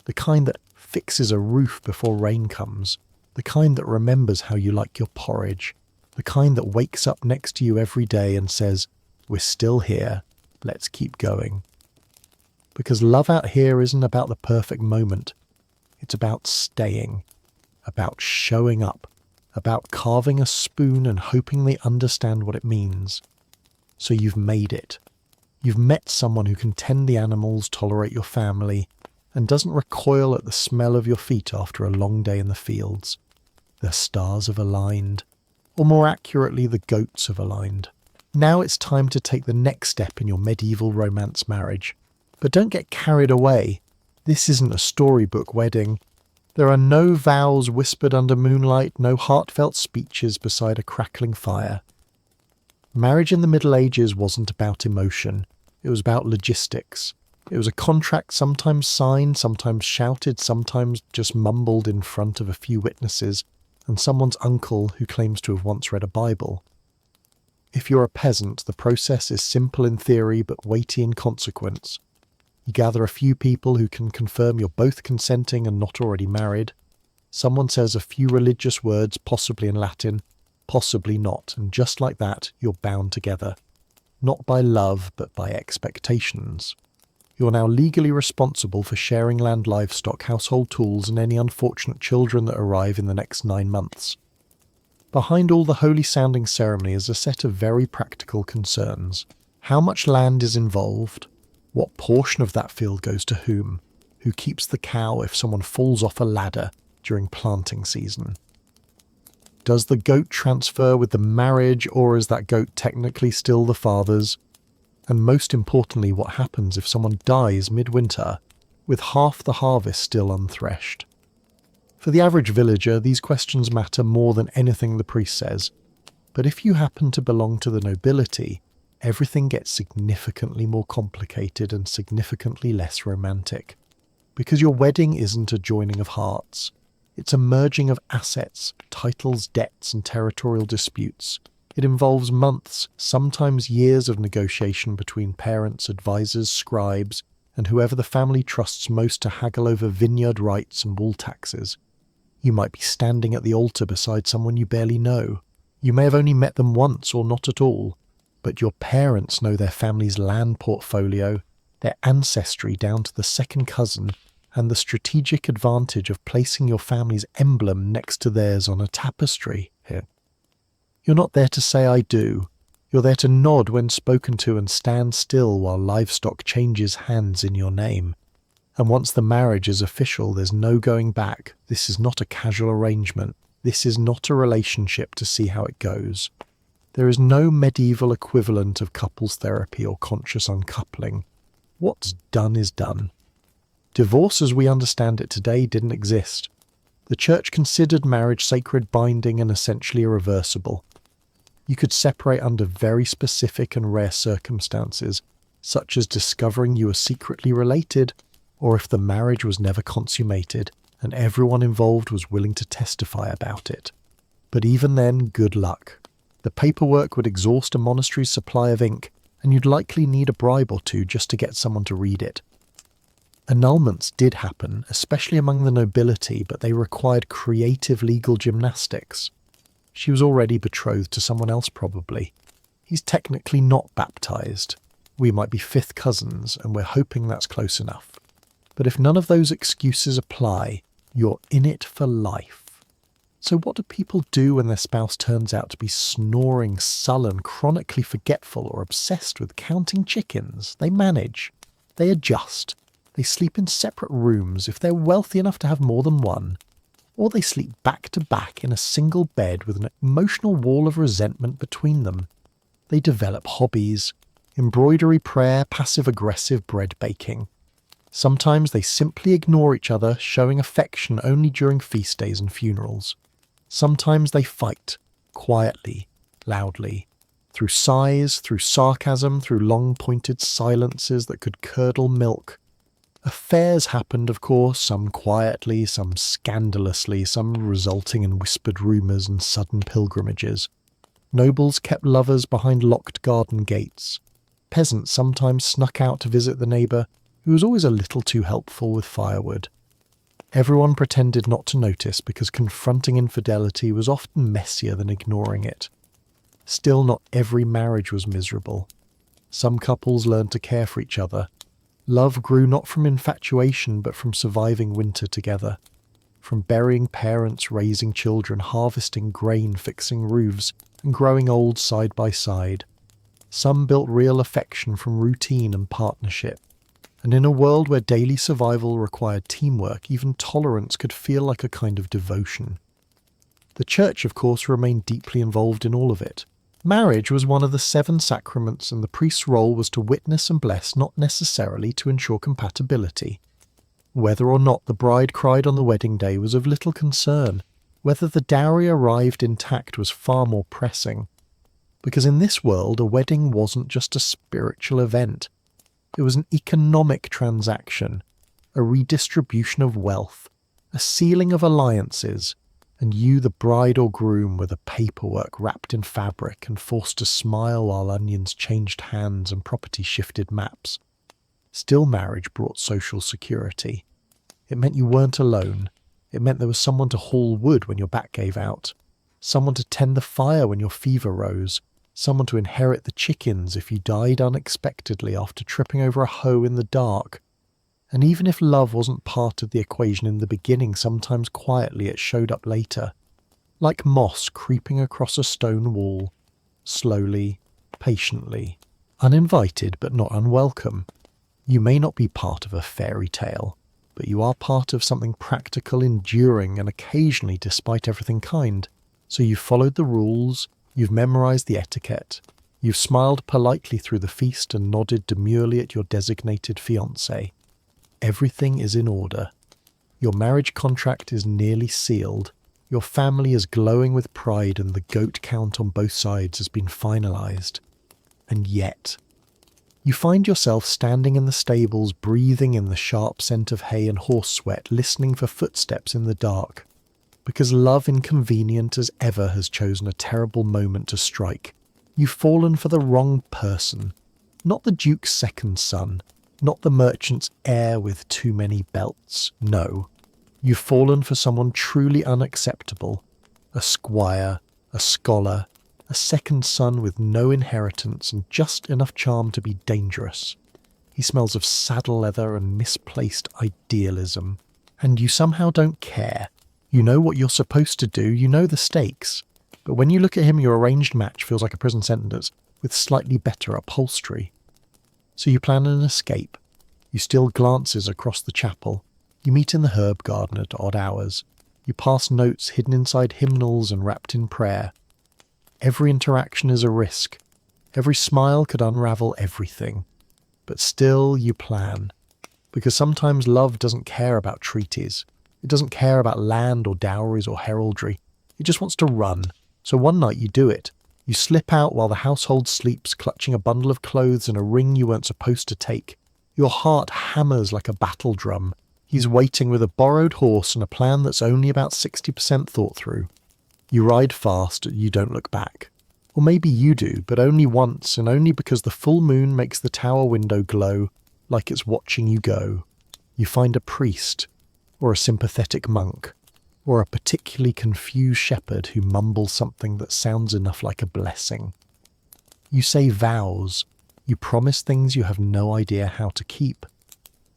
The kind that fixes a roof before rain comes. The kind that remembers how you like your porridge. The kind that wakes up next to you every day and says, "We're still here. Let's keep going." Because love out here isn't about the perfect moment. It's about staying. About showing up, about carving a spoon and hoping they understand what it means. So you've made it. You've met someone who can tend the animals, tolerate your family, and doesn't recoil at the smell of your feet after a long day in the fields. The stars have aligned, or more accurately, the goats have aligned. Now it's time to take the next step in your medieval romance marriage. But don't get carried away. This isn't a storybook wedding. There are no vows whispered under moonlight, no heartfelt speeches beside a crackling fire. Marriage in the Middle Ages wasn't about emotion. It was about logistics. It was a contract sometimes signed, sometimes shouted, sometimes just mumbled in front of a few witnesses, and someone's uncle who claims to have once read a Bible. If you're a peasant, the process is simple in theory but weighty in consequence. You gather a few people who can confirm you're both consenting and not already married. Someone says a few religious words, possibly in Latin, possibly not, and just like that, you're bound together. Not by love, but by expectations. You're now legally responsible for sharing land, livestock, household tools, and any unfortunate children that arrive in the next 9 months. Behind all the holy-sounding ceremony is a set of very practical concerns. How much land is involved? What portion of that field goes to whom? Who keeps the cow if someone falls off a ladder during planting season? Does the goat transfer with the marriage, or is that goat technically still the father's? And most importantly, what happens if someone dies midwinter with half the harvest still unthreshed? For the average villager, these questions matter more than anything the priest says. But if you happen to belong to the nobility, everything gets significantly more complicated and significantly less romantic. Because your wedding isn't a joining of hearts. It's a merging of assets, titles, debts, and territorial disputes. It involves months, sometimes years of negotiation between parents, advisors, scribes, and whoever the family trusts most to haggle over vineyard rights and wool taxes. You might be standing at the altar beside someone you barely know. You may have only met them once or not at all. But your parents know their family's land portfolio, their ancestry down to the second cousin, and the strategic advantage of placing your family's emblem next to theirs on a tapestry here. You're not there to say "I do." You're there to nod when spoken to and stand still while livestock changes hands in your name. And once the marriage is official, there's no going back. This is not a casual arrangement. This is not a relationship to see how it goes. There is no medieval equivalent of couples therapy or conscious uncoupling. What's done is done. Divorce as we understand it today didn't exist. The church considered marriage sacred, binding, and essentially irreversible. You could separate under very specific and rare circumstances, such as discovering you were secretly related, or if the marriage was never consummated and everyone involved was willing to testify about it. But even then, good luck. The paperwork would exhaust a monastery's supply of ink, and you'd likely need a bribe or two just to get someone to read it. Annulments did happen, especially among the nobility, but they required creative legal gymnastics. She was already betrothed to someone else probably. He's technically not baptized. We might be fifth cousins, and we're hoping that's close enough. But if none of those excuses apply, you're in it for life. So what do people do when their spouse turns out to be snoring, sullen, chronically forgetful, or obsessed with counting chickens? They manage. They adjust. They sleep in separate rooms if they're wealthy enough to have more than one. Or they sleep back to back in a single bed with an emotional wall of resentment between them. They develop hobbies: embroidery, prayer, passive-aggressive bread baking. Sometimes they simply ignore each other, showing affection only during feast days and funerals. Sometimes they fight, quietly, loudly, through sighs, through sarcasm, through long-pointed silences that could curdle milk. Affairs happened, of course, some quietly, some scandalously, some resulting in whispered rumours and sudden pilgrimages. Nobles kept lovers behind locked garden gates. Peasants sometimes snuck out to visit the neighbour, who was always a little too helpful with firewood. Everyone pretended not to notice because confronting infidelity was often messier than ignoring it. Still, not every marriage was miserable. Some couples learned to care for each other. Love grew not from infatuation but from surviving winter together. From burying parents, raising children, harvesting grain, fixing roofs, and growing old side by side. Some built real affection from routine and partnership. And in a world where daily survival required teamwork, even tolerance could feel like a kind of devotion. The church, of course, remained deeply involved in all of it. Marriage was one of the 7 sacraments, and the priest's role was to witness and bless, not necessarily to ensure compatibility. Whether or not the bride cried on the wedding day was of little concern. Whether the dowry arrived intact was far more pressing. Because in this world, a wedding wasn't just a spiritual event. It was an economic transaction, a redistribution of wealth, a sealing of alliances, and you, the bride or groom, were the paperwork wrapped in fabric and forced to smile while onions changed hands and property shifted maps. Still, marriage brought social security. It meant you weren't alone. It meant there was someone to haul wood when your back gave out, someone to tend the fire when your fever rose, someone to inherit the chickens if you died unexpectedly after tripping over a hoe in the dark. And even if love wasn't part of the equation in the beginning, sometimes quietly it showed up later, like moss creeping across a stone wall, slowly, patiently, uninvited but not unwelcome. You may not be part of a fairy tale, but you are part of something practical, enduring, and occasionally, despite everything, kind. So you've followed the rules, you've memorized the etiquette, you've smiled politely through the feast and nodded demurely at your designated fiancé. Everything is in order. Your marriage contract is nearly sealed. Your family is glowing with pride and the goat count on both sides has been finalized. And yet, you find yourself standing in the stables, breathing in the sharp scent of hay and horse sweat, listening for footsteps in the dark. Because love, inconvenient as ever, has chosen a terrible moment to strike. You've fallen for the wrong person. Not the Duke's second son. Not the merchant's heir with too many belts. No. You've fallen for someone truly unacceptable. A squire, a scholar, a second son with no inheritance and just enough charm to be dangerous. He smells of saddle leather and misplaced idealism. And you somehow don't care. You know what you're supposed to do, you know the stakes. But when you look at him, your arranged match feels like a prison sentence with slightly better upholstery. So you plan an escape. You steal glances across the chapel. You meet in the herb garden at odd hours. You pass notes hidden inside hymnals and wrapped in prayer. Every interaction is a risk. Every smile could unravel everything. But still you plan. Because sometimes love doesn't care about treaties. It doesn't care about land or dowries or heraldry. It just wants to run. So one night you do it. You slip out while the household sleeps, clutching a bundle of clothes and a ring you weren't supposed to take. Your heart hammers like a battle drum. He's waiting with a borrowed horse and a plan that's only about 60% thought through. You ride fast, you don't look back. Or maybe you do, but only once, and only because the full moon makes the tower window glow like it's watching you go. You find a priest, or a sympathetic monk, or a particularly confused shepherd who mumbles something that sounds enough like a blessing. You say vows. You promise things you have no idea how to keep.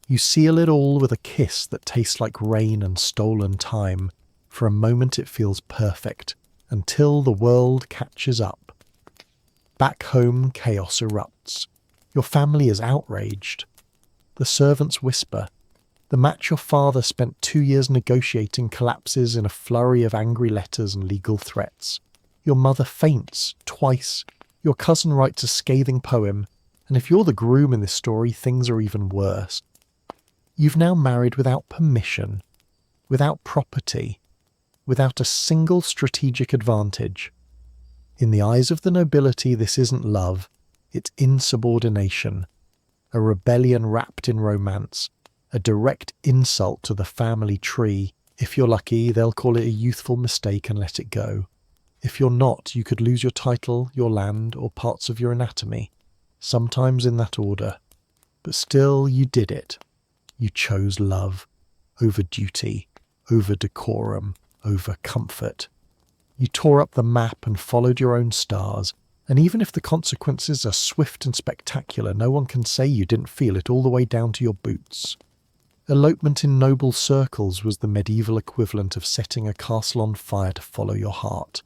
You seal it all with a kiss that tastes like rain and stolen time. For a moment it feels perfect, until the world catches up. Back home, chaos erupts. Your family is outraged. The servants whisper. The match your father spent 2 years negotiating collapses in a flurry of angry letters and legal threats. Your mother faints twice. Your cousin writes a scathing poem. And if you're the groom in this story, things are even worse. You've now married without permission, without property, without a single strategic advantage. In the eyes of the nobility, this isn't love, it's insubordination, a rebellion wrapped in romance, a direct insult to the family tree. If you're lucky, they'll call it a youthful mistake and let it go. If you're not, you could lose your title, your land, or parts of your anatomy, sometimes in that order. But still, you did it. You chose love over duty, over decorum, over comfort. You tore up the map and followed your own stars, and even if the consequences are swift and spectacular, no one can say you didn't feel it all the way down to your boots. Elopement in noble circles was the medieval equivalent of setting a castle on fire to follow your heart.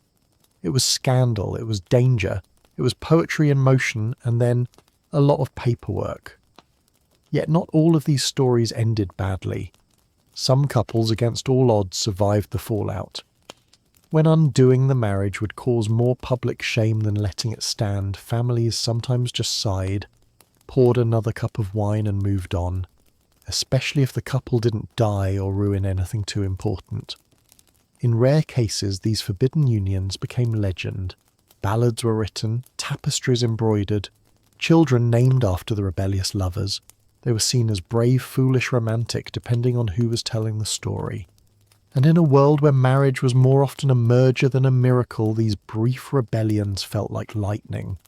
It was scandal, it was danger, it was poetry in motion, and then a lot of paperwork. Yet not all of these stories ended badly. Some couples, against all odds, survived the fallout. When undoing the marriage would cause more public shame than letting it stand, families sometimes just sighed, poured another cup of wine and moved on, especially if the couple didn't die or ruin anything too important. In rare cases, these forbidden unions became legend. Ballads were written, tapestries embroidered, children named after the rebellious lovers. They were seen as brave, foolish, romantic, depending on who was telling the story. And in a world where marriage was more often a merger than a miracle, these brief rebellions felt like lightning.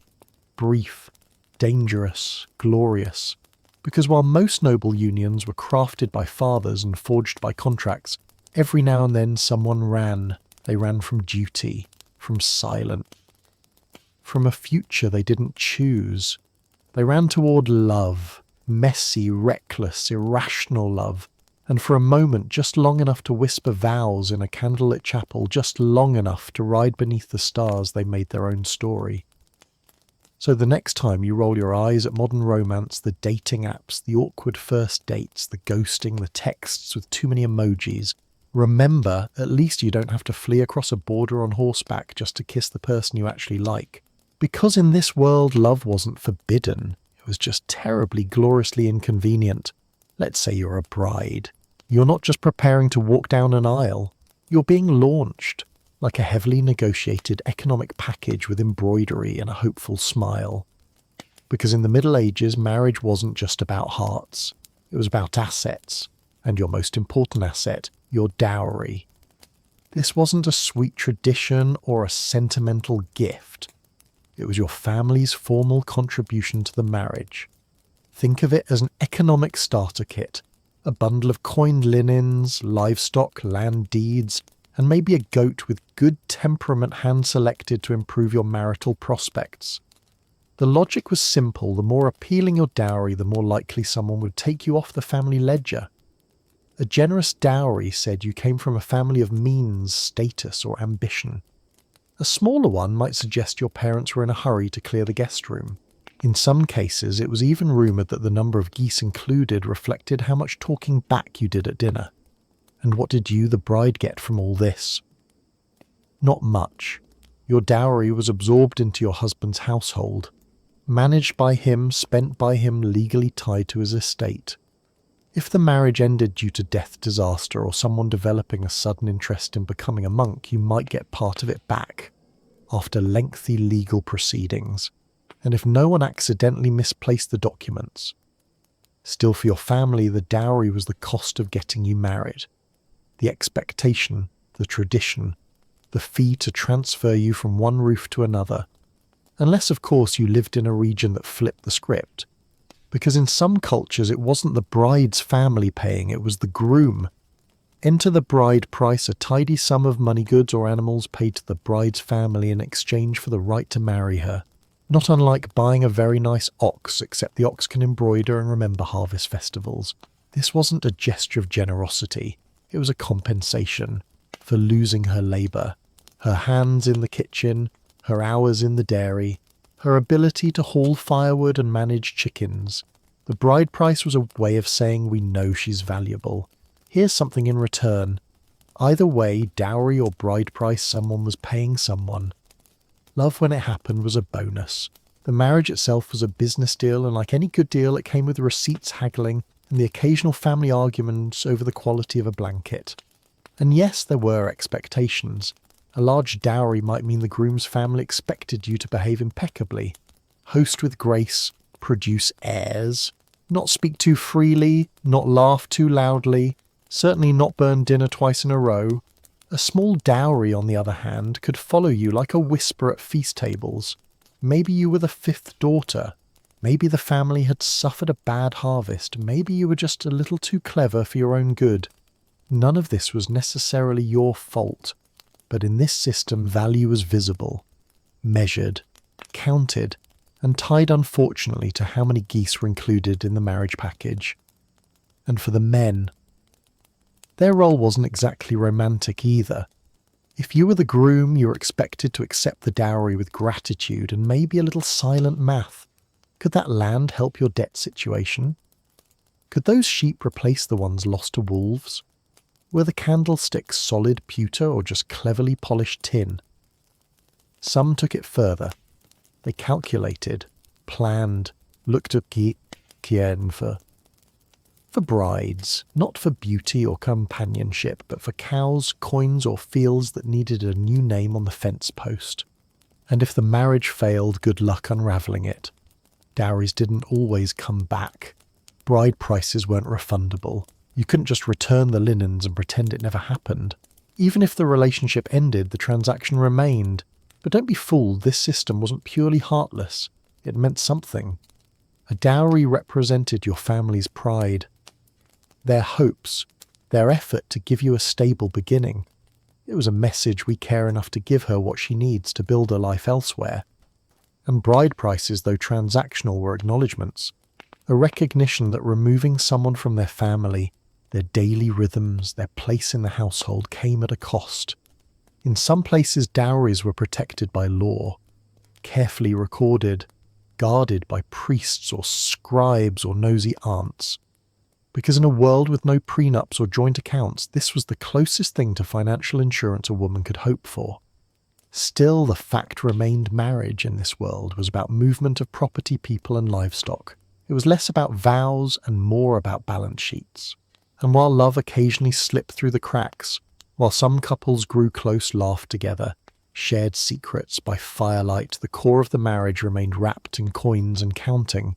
Brief, dangerous, glorious. Because while most noble unions were crafted by fathers and forged by contracts, every now and then someone ran. They ran from duty, from silence, from a future they didn't choose. They ran toward love. Messy, reckless, irrational love, and for a moment just long enough to whisper vows in a candlelit chapel, just long enough to ride beneath the stars, they made their own story. So the next time you roll your eyes at modern romance, the dating apps, the awkward first dates, the ghosting, the texts with too many emojis, remember, at least you don't have to flee across a border on horseback just to kiss the person you actually like. Because in this world, love wasn't forbidden. Was just terribly, gloriously inconvenient. Let's say you're a bride. You're not just preparing to walk down an aisle. You're being launched, like a heavily negotiated economic package with embroidery and a hopeful smile. Because in the Middle Ages, marriage wasn't just about hearts. It was about assets, and your most important asset, your dowry. This wasn't a sweet tradition or a sentimental gift. It was your family's formal contribution to the marriage. Think of it as an economic starter kit, a bundle of coined linens, livestock, land deeds, and maybe a goat with good temperament hand-selected to improve your marital prospects. The logic was simple. The more appealing your dowry, the more likely someone would take you off the family ledger. A generous dowry said you came from a family of means, status, or ambition. A smaller one might suggest your parents were in a hurry to clear the guest room. In some cases, it was even rumoured that the number of geese included reflected how much talking back you did at dinner. And what did you, the bride, get from all this? Not much. Your dowry was absorbed into your husband's household, managed by him, spent by him, legally tied to his estate. If the marriage ended due to death, disaster, or someone developing a sudden interest in becoming a monk, you might get part of it back after lengthy legal proceedings, and if no one accidentally misplaced the documents. Still, for your family, the dowry was the cost of getting you married, the expectation, the tradition, the fee to transfer you from one roof to another, unless of course you lived in a region that flipped the script. Because in some cultures it wasn't the bride's family paying, it was the groom. Enter the bride price, a tidy sum of money, goods or animals paid to the bride's family in exchange for the right to marry her. Not unlike buying a very nice ox, except the ox can embroider and remember harvest festivals. This wasn't a gesture of generosity, it was a compensation for losing her labour, her hands in the kitchen, her hours in the dairy, her ability to haul firewood and manage chickens. The bride price was a way of saying we know she's valuable. Here's something in return. Either way, dowry or bride price, someone was paying someone. Love, when it happened, was a bonus. The marriage itself was a business deal, and like any good deal, it came with receipts haggling and the occasional family arguments over the quality of a blanket. And yes, there were expectations. A large dowry might mean the groom's family expected you to behave impeccably, host with grace, produce heirs, not speak too freely, not laugh too loudly, certainly not burn dinner twice in a row. A small dowry, on the other hand, could follow you like a whisper at feast tables. Maybe you were the fifth daughter. Maybe the family had suffered a bad harvest. Maybe you were just a little too clever for your own good. None of this was necessarily your fault. But in this system, value was visible, measured, counted, and tied unfortunately to how many geese were included in the marriage package. And for the men, their role wasn't exactly romantic either. If you were the groom, you were expected to accept the dowry with gratitude and maybe a little silent math. Could that land help your debt situation? Could those sheep replace the ones lost to wolves? Were the candlesticks solid pewter or just cleverly polished tin? Some took it further. They calculated, planned, looked at kien for brides, not for beauty or companionship, but for cows, coins or fields that needed a new name on the fence post. And if the marriage failed, good luck unravelling it. Dowries didn't always come back. Bride prices weren't refundable. You couldn't just return the linens and pretend it never happened. Even if the relationship ended, the transaction remained. But don't be fooled, this system wasn't purely heartless. It meant something. A dowry represented your family's pride, their hopes, their effort to give you a stable beginning. It was a message we care enough to give her what she needs to build a life elsewhere. And bride prices, though transactional, were acknowledgements. A recognition that removing someone from their family, their daily rhythms, their place in the household came at a cost. In some places, dowries were protected by law, carefully recorded, guarded by priests or scribes or nosy aunts. Because in a world with no prenups or joint accounts, this was the closest thing to financial insurance a woman could hope for. Still, the fact remained marriage in this world was about movement of property, people and livestock. It was less about vows and more about balance sheets. And while love occasionally slipped through the cracks, while some couples grew close, laughed together, shared secrets by firelight, the core of the marriage remained wrapped in coins and counting.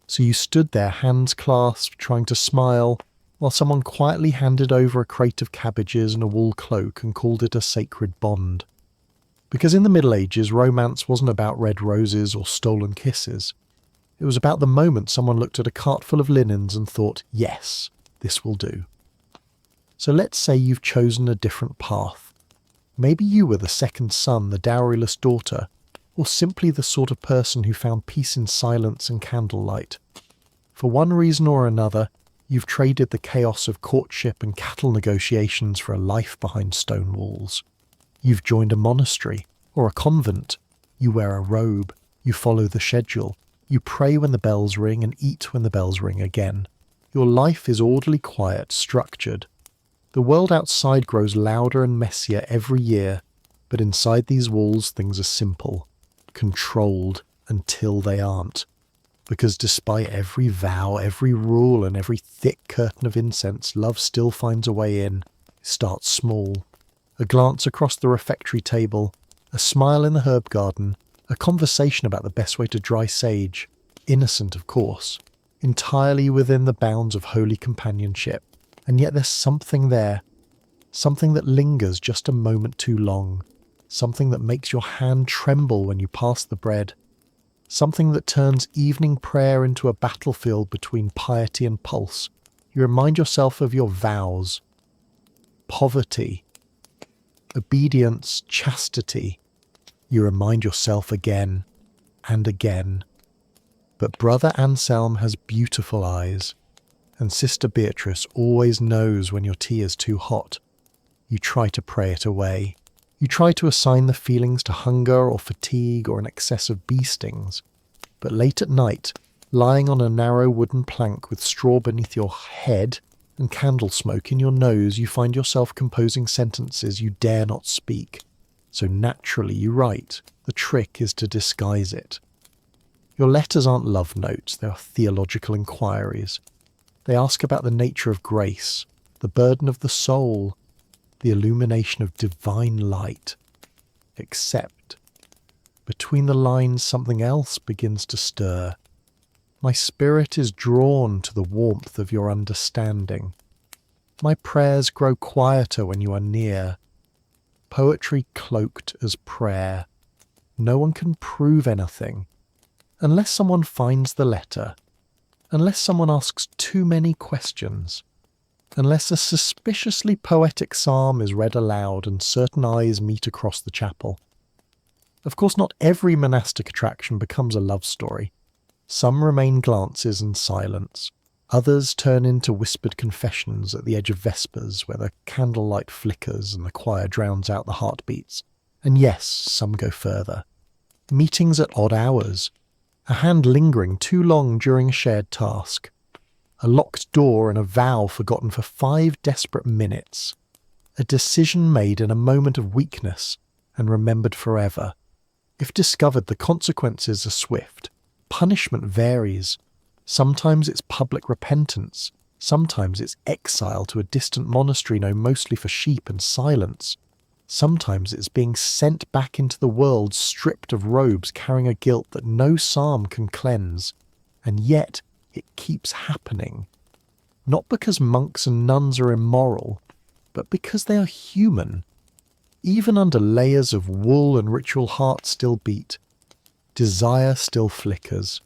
So you stood there, hands clasped, trying to smile, while someone quietly handed over a crate of cabbages and a wool cloak and called it a sacred bond. Because in the Middle Ages, romance wasn't about red roses or stolen kisses. It was about the moment someone looked at a cart full of linens and thought, yes, this will do. So let's say you've chosen a different path. Maybe you were the second son, the dowryless daughter, or simply the sort of person who found peace in silence and candlelight. For one reason or another, you've traded the chaos of courtship and cattle negotiations for a life behind stone walls. You've joined a monastery or a convent. You wear a robe. You follow the schedule. You pray when the bells ring and eat when the bells ring again. Your life is orderly, quiet, structured. The world outside grows louder and messier every year, but inside these walls things are simple, controlled until they aren't. Because despite every vow, every rule, and every thick curtain of incense, love still finds a way in. It starts small. A glance across the refectory table, a smile in the herb garden, a conversation about the best way to dry sage. Innocent, of course. Entirely within the bounds of holy companionship. And yet there's something there. Something that lingers just a moment too long. Something that makes your hand tremble when you pass the bread. Something that turns evening prayer into a battlefield between piety and pulse. You remind yourself of your vows. Poverty. Obedience, chastity. You remind yourself again and again. But Brother Anselm has beautiful eyes, and Sister Beatrice always knows when your tea is too hot. You try to pray it away. You try to assign the feelings to hunger or fatigue or an excess of bee stings. But late at night, lying on a narrow wooden plank with straw beneath your head and candle smoke in your nose, you find yourself composing sentences you dare not speak. So naturally you write. The trick is to disguise it. Your letters aren't love notes, they are theological inquiries. They ask about the nature of grace, the burden of the soul, the illumination of divine light. Except, between the lines something else begins to stir. My spirit is drawn to the warmth of your understanding. My prayers grow quieter when you are near. Poetry cloaked as prayer. No one can prove anything. Unless someone finds the letter, unless someone asks too many questions, unless a suspiciously poetic psalm is read aloud and certain eyes meet across the chapel. Of course, not every monastic attraction becomes a love story. Some remain glances and silence. Others turn into whispered confessions at the edge of Vespers where the candlelight flickers and the choir drowns out the heartbeats. And yes, some go further. Meetings at odd hours. A hand lingering too long during a shared task. A locked door and a vow forgotten for 5 desperate minutes. A decision made in a moment of weakness and remembered forever. If discovered, the consequences are swift. Punishment varies. Sometimes it's public repentance. Sometimes it's exile to a distant monastery known mostly for sheep and silence. Sometimes it's being sent back into the world stripped of robes carrying a guilt that no psalm can cleanse. And yet it keeps happening. Not because monks and nuns are immoral, but because they are human. Even under layers of wool and ritual, hearts still beat. Desire still flickers.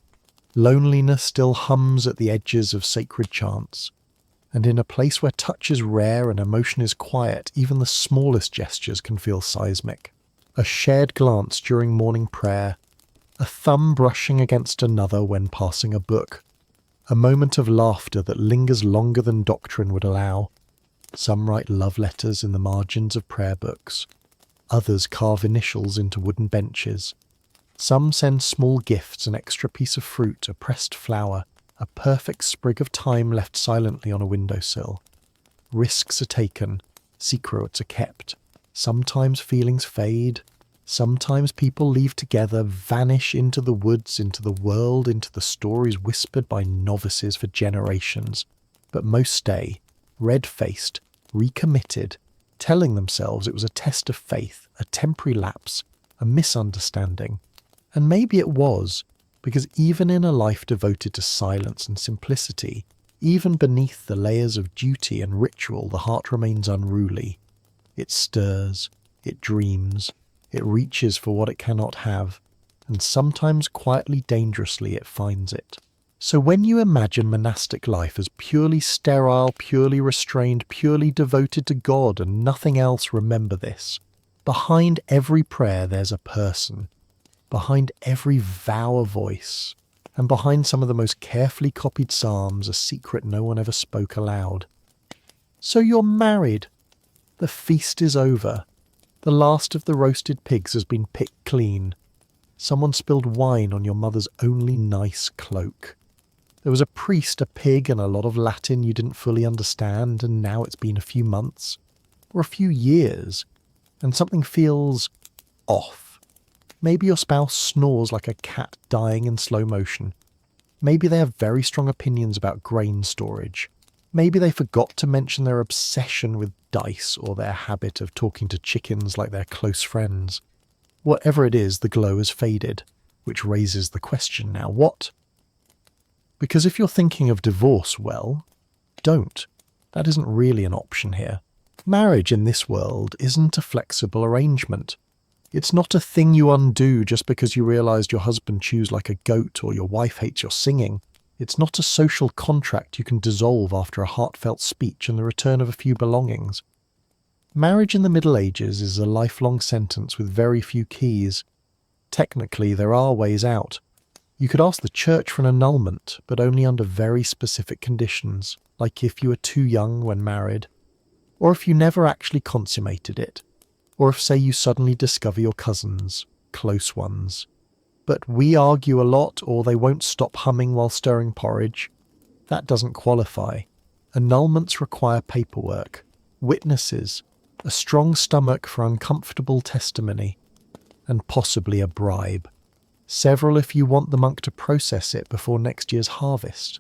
Loneliness still hums at the edges of sacred chants. And in a place where touch is rare and emotion is quiet, even the smallest gestures can feel seismic. A shared glance during morning prayer, a thumb brushing against another when passing a book, a moment of laughter that lingers longer than doctrine would allow. Some write love letters in the margins of prayer books. Others carve initials into wooden benches. Some send small gifts, an extra piece of fruit, a pressed flower, a perfect sprig of thyme left silently on a windowsill. Risks are taken, secrets are kept. Sometimes feelings fade. Sometimes people leave together, vanish into the woods, into the world, into the stories whispered by novices for generations. But most stay, red-faced, recommitted, telling themselves it was a test of faith, a temporary lapse, a misunderstanding. And maybe it was, because even in a life devoted to silence and simplicity, even beneath the layers of duty and ritual, the heart remains unruly. It stirs, it dreams, it reaches for what it cannot have, and sometimes quietly, dangerously, it finds it. So when you imagine monastic life as purely sterile, purely restrained, purely devoted to God and nothing else, remember this. Behind every prayer there's a person. Behind every vow a voice, and behind some of the most carefully copied psalms a secret no one ever spoke aloud. So you're married. The feast is over. The last of the roasted pigs has been picked clean. Someone spilled wine on your mother's only nice cloak. There was a priest, a pig, and a lot of Latin you didn't fully understand, and now it's been a few months, or a few years, and something feels off. Maybe your spouse snores like a cat dying in slow motion. Maybe they have very strong opinions about grain storage. Maybe they forgot to mention their obsession with dice or their habit of talking to chickens like they're close friends. Whatever it is, the glow has faded, which raises the question now, what? Because if you're thinking of divorce, well, don't. That isn't really an option here. Marriage in this world isn't a flexible arrangement. It's not a thing you undo just because you realised your husband chews like a goat or your wife hates your singing. It's not a social contract you can dissolve after a heartfelt speech and the return of a few belongings. Marriage in the Middle Ages is a lifelong sentence with very few keys. Technically, there are ways out. You could ask the church for an annulment, but only under very specific conditions, like if you were too young when married, or if you never actually consummated it, or if, say, you suddenly discover your cousins, close ones. But we argue a lot, or they won't stop humming while stirring porridge. That doesn't qualify. Annulments require paperwork, witnesses, a strong stomach for uncomfortable testimony, and possibly a bribe. Several if you want the monk to process it before next year's harvest.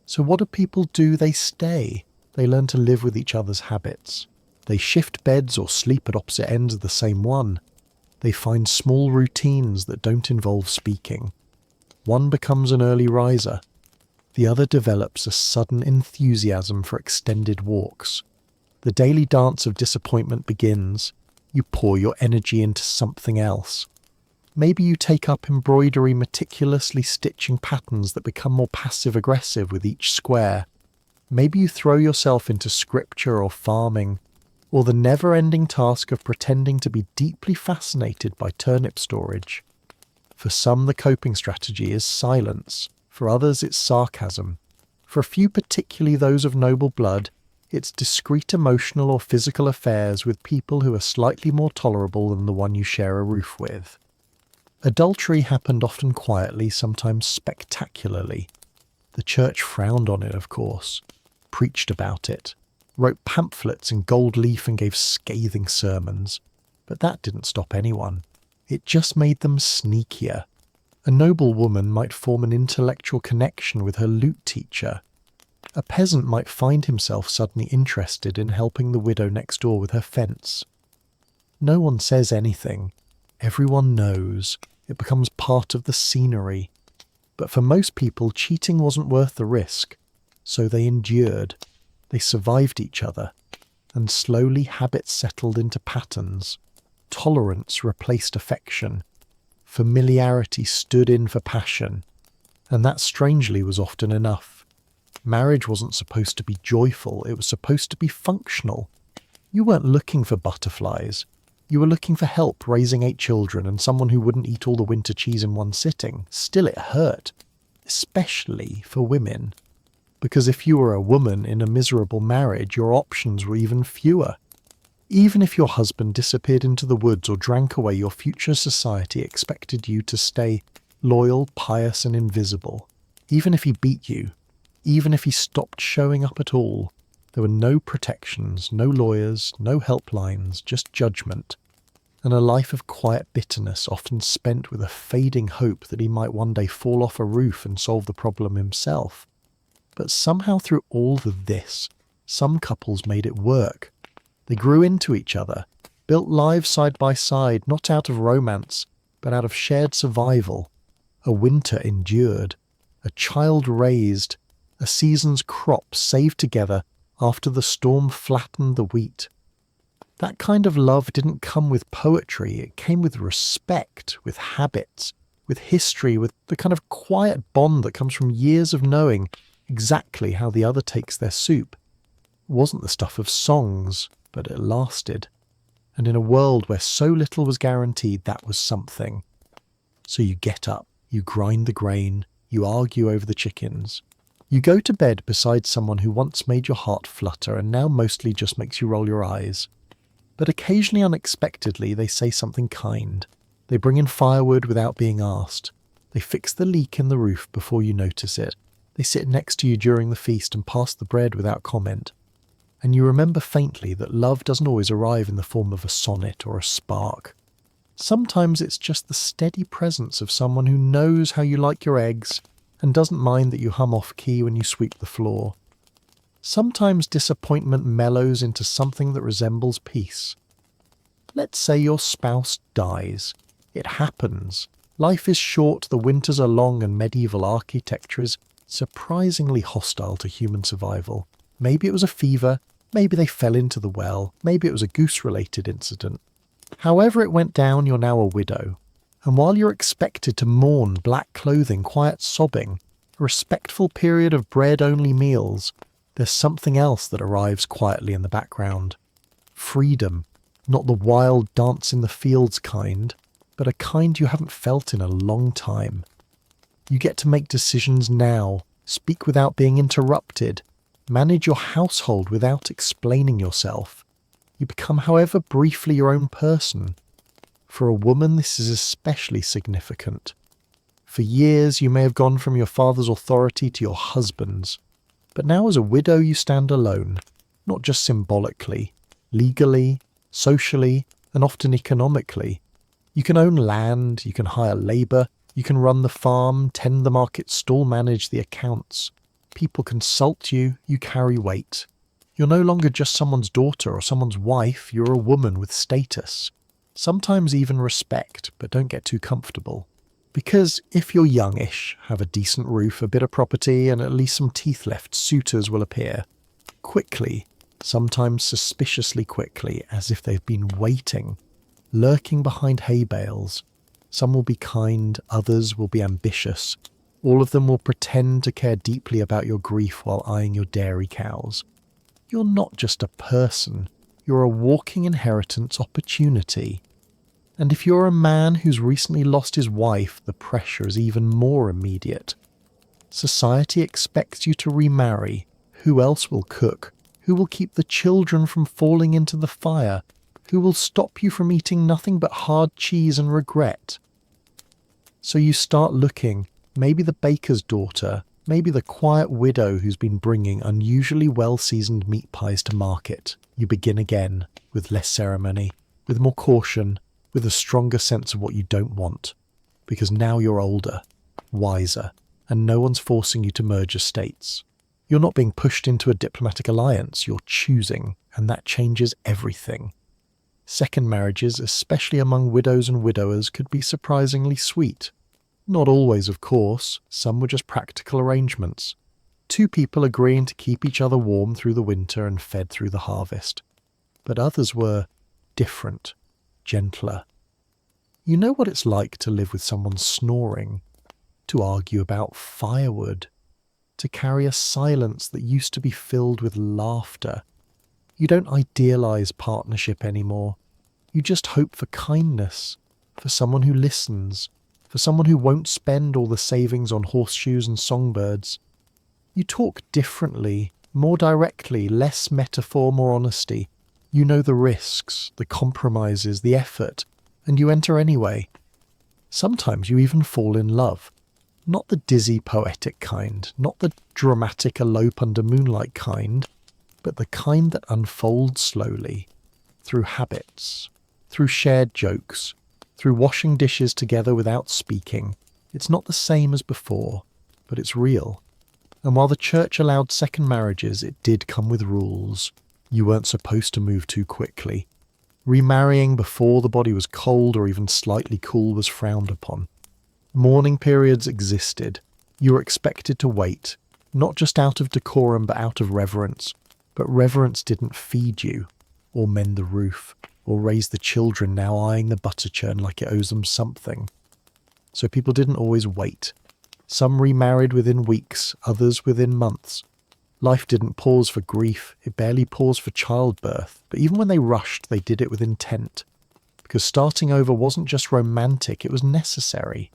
So what do people do? They stay. They learn to live with each other's habits. They shift beds or sleep at opposite ends of the same one. They find small routines that don't involve speaking. One becomes an early riser. The other develops a sudden enthusiasm for extended walks. The daily dance of disappointment begins. You pour your energy into something else. Maybe you take up embroidery, meticulously stitching patterns that become more passive-aggressive with each square. Maybe you throw yourself into scripture or farming, or the never-ending task of pretending to be deeply fascinated by turnip storage. For some, the coping strategy is silence. For others, it's sarcasm. For a few, particularly those of noble blood, it's discreet emotional or physical affairs with people who are slightly more tolerable than the one you share a roof with. Adultery happened often quietly, sometimes spectacularly. The church frowned on it, of course, preached about it, wrote pamphlets in gold leaf and gave scathing sermons. But that didn't stop anyone. It just made them sneakier. A noble woman might form an intellectual connection with her lute teacher. A peasant might find himself suddenly interested in helping the widow next door with her fence. No one says anything. Everyone knows. It becomes part of the scenery. But for most people, cheating wasn't worth the risk. So they endured. They survived each other. And slowly habits settled into patterns. Tolerance replaced affection. Familiarity stood in for passion. And that strangely was often enough. Marriage wasn't supposed to be joyful. It was supposed to be functional. You weren't looking for butterflies. You were looking for help raising 8 children and someone who wouldn't eat all the winter cheese in one sitting. Still, it hurt. Especially for women. Because if you were a woman in a miserable marriage, your options were even fewer. Even if your husband disappeared into the woods or drank away, your future society expected you to stay loyal, pious, and invisible. Even if he beat you, even if he stopped showing up at all, there were no protections, no lawyers, no helplines, just judgment, and a life of quiet bitterness often spent with a fading hope that he might one day fall off a roof and solve the problem himself. But somehow through all of this, some couples made it work. They grew into each other, built lives side by side, not out of romance, but out of shared survival. A winter endured, a child raised, a season's crop saved together after the storm flattened the wheat. That kind of love didn't come with poetry, it came with respect, with habits, with history, with the kind of quiet bond that comes from years of knowing exactly how the other takes their soup. It wasn't the stuff of songs, but it lasted. And in a world where so little was guaranteed, that was something. So you get up, you grind the grain, you argue over the chickens. You go to bed beside someone who once made your heart flutter and now mostly just makes you roll your eyes. But occasionally, unexpectedly, they say something kind. They bring in firewood without being asked. They fix the leak in the roof before you notice it. They sit next to you during the feast and pass the bread without comment. And you remember faintly that love doesn't always arrive in the form of a sonnet or a spark. Sometimes it's just the steady presence of someone who knows how you like your eggs and doesn't mind that you hum off-key when you sweep the floor. Sometimes disappointment mellows into something that resembles peace. Let's say your spouse dies. It happens. Life is short, the winters are long, and medieval architecture is surprisingly hostile to human survival. Maybe it was a fever, maybe they fell into the well, maybe it was a goose-related incident. However it went down, you're now a widow. And while you're expected to mourn black clothing, quiet sobbing, a respectful period of bread-only meals, there's something else that arrives quietly in the background. Freedom, not the wild dance in the fields kind, but a kind you haven't felt in a long time. You get to make decisions now, speak without being interrupted, manage your household without explaining yourself. You become, however briefly, your own person. For a woman, this is especially significant. For years, you may have gone from your father's authority to your husband's. But now as a widow, you stand alone, not just symbolically, legally, socially, and often economically. You can own land, you can hire labour, you can run the farm, tend the market stall, manage the accounts. People consult you, you carry weight. You're no longer just someone's daughter or someone's wife, you're a woman with status. Sometimes even respect, but don't get too comfortable. Because if you're youngish, have a decent roof, a bit of property, and at least some teeth left, suitors will appear. Quickly, sometimes suspiciously quickly, as if they've been waiting, lurking behind hay bales. Some will be kind, others will be ambitious. All of them will pretend to care deeply about your grief while eyeing your dairy cows. You're not just a person, you're a walking inheritance opportunity. And if you're a man who's recently lost his wife, the pressure is even more immediate. Society expects you to remarry. Who else will cook? Who will keep the children from falling into the fire? Who will stop you from eating nothing but hard cheese and regret? So you start looking, maybe the baker's daughter, maybe the quiet widow who's been bringing unusually well-seasoned meat pies to market. You begin again, with less ceremony, with more caution, with a stronger sense of what you don't want. Because now you're older, wiser, and no one's forcing you to merge estates. You're not being pushed into a diplomatic alliance, you're choosing, and that changes everything. Second marriages, especially among widows and widowers, could be surprisingly sweet. Not always, of course. Some were just practical arrangements. Two people agreeing to keep each other warm through the winter and fed through the harvest. But others were different, gentler. You know what it's like to live with someone snoring, to argue about firewood, to carry a silence that used to be filled with laughter. You don't idealize partnership anymore. You just hope for kindness, for someone who listens, for someone who won't spend all the savings on horseshoes and songbirds. You talk differently, more directly, less metaphor, more honesty. You know the risks, the compromises, the effort, and you enter anyway. Sometimes you even fall in love. Not the dizzy poetic kind, not the dramatic elope under moonlight kind, but the kind that unfolds slowly, through habits, through shared jokes, through washing dishes together without speaking. It's not the same as before, but it's real. And while the church allowed second marriages, it did come with rules. You weren't supposed to move too quickly. Remarrying before the body was cold or even slightly cool was frowned upon. Mourning periods existed. You were expected to wait, not just out of decorum but out of reverence. But reverence didn't feed you, or mend the roof, or raise the children now eyeing the butter churn like it owes them something. So people didn't always wait. Some remarried within weeks, others within months. Life didn't pause for grief, it barely paused for childbirth, but even when they rushed, they did it with intent. Because starting over wasn't just romantic, it was necessary.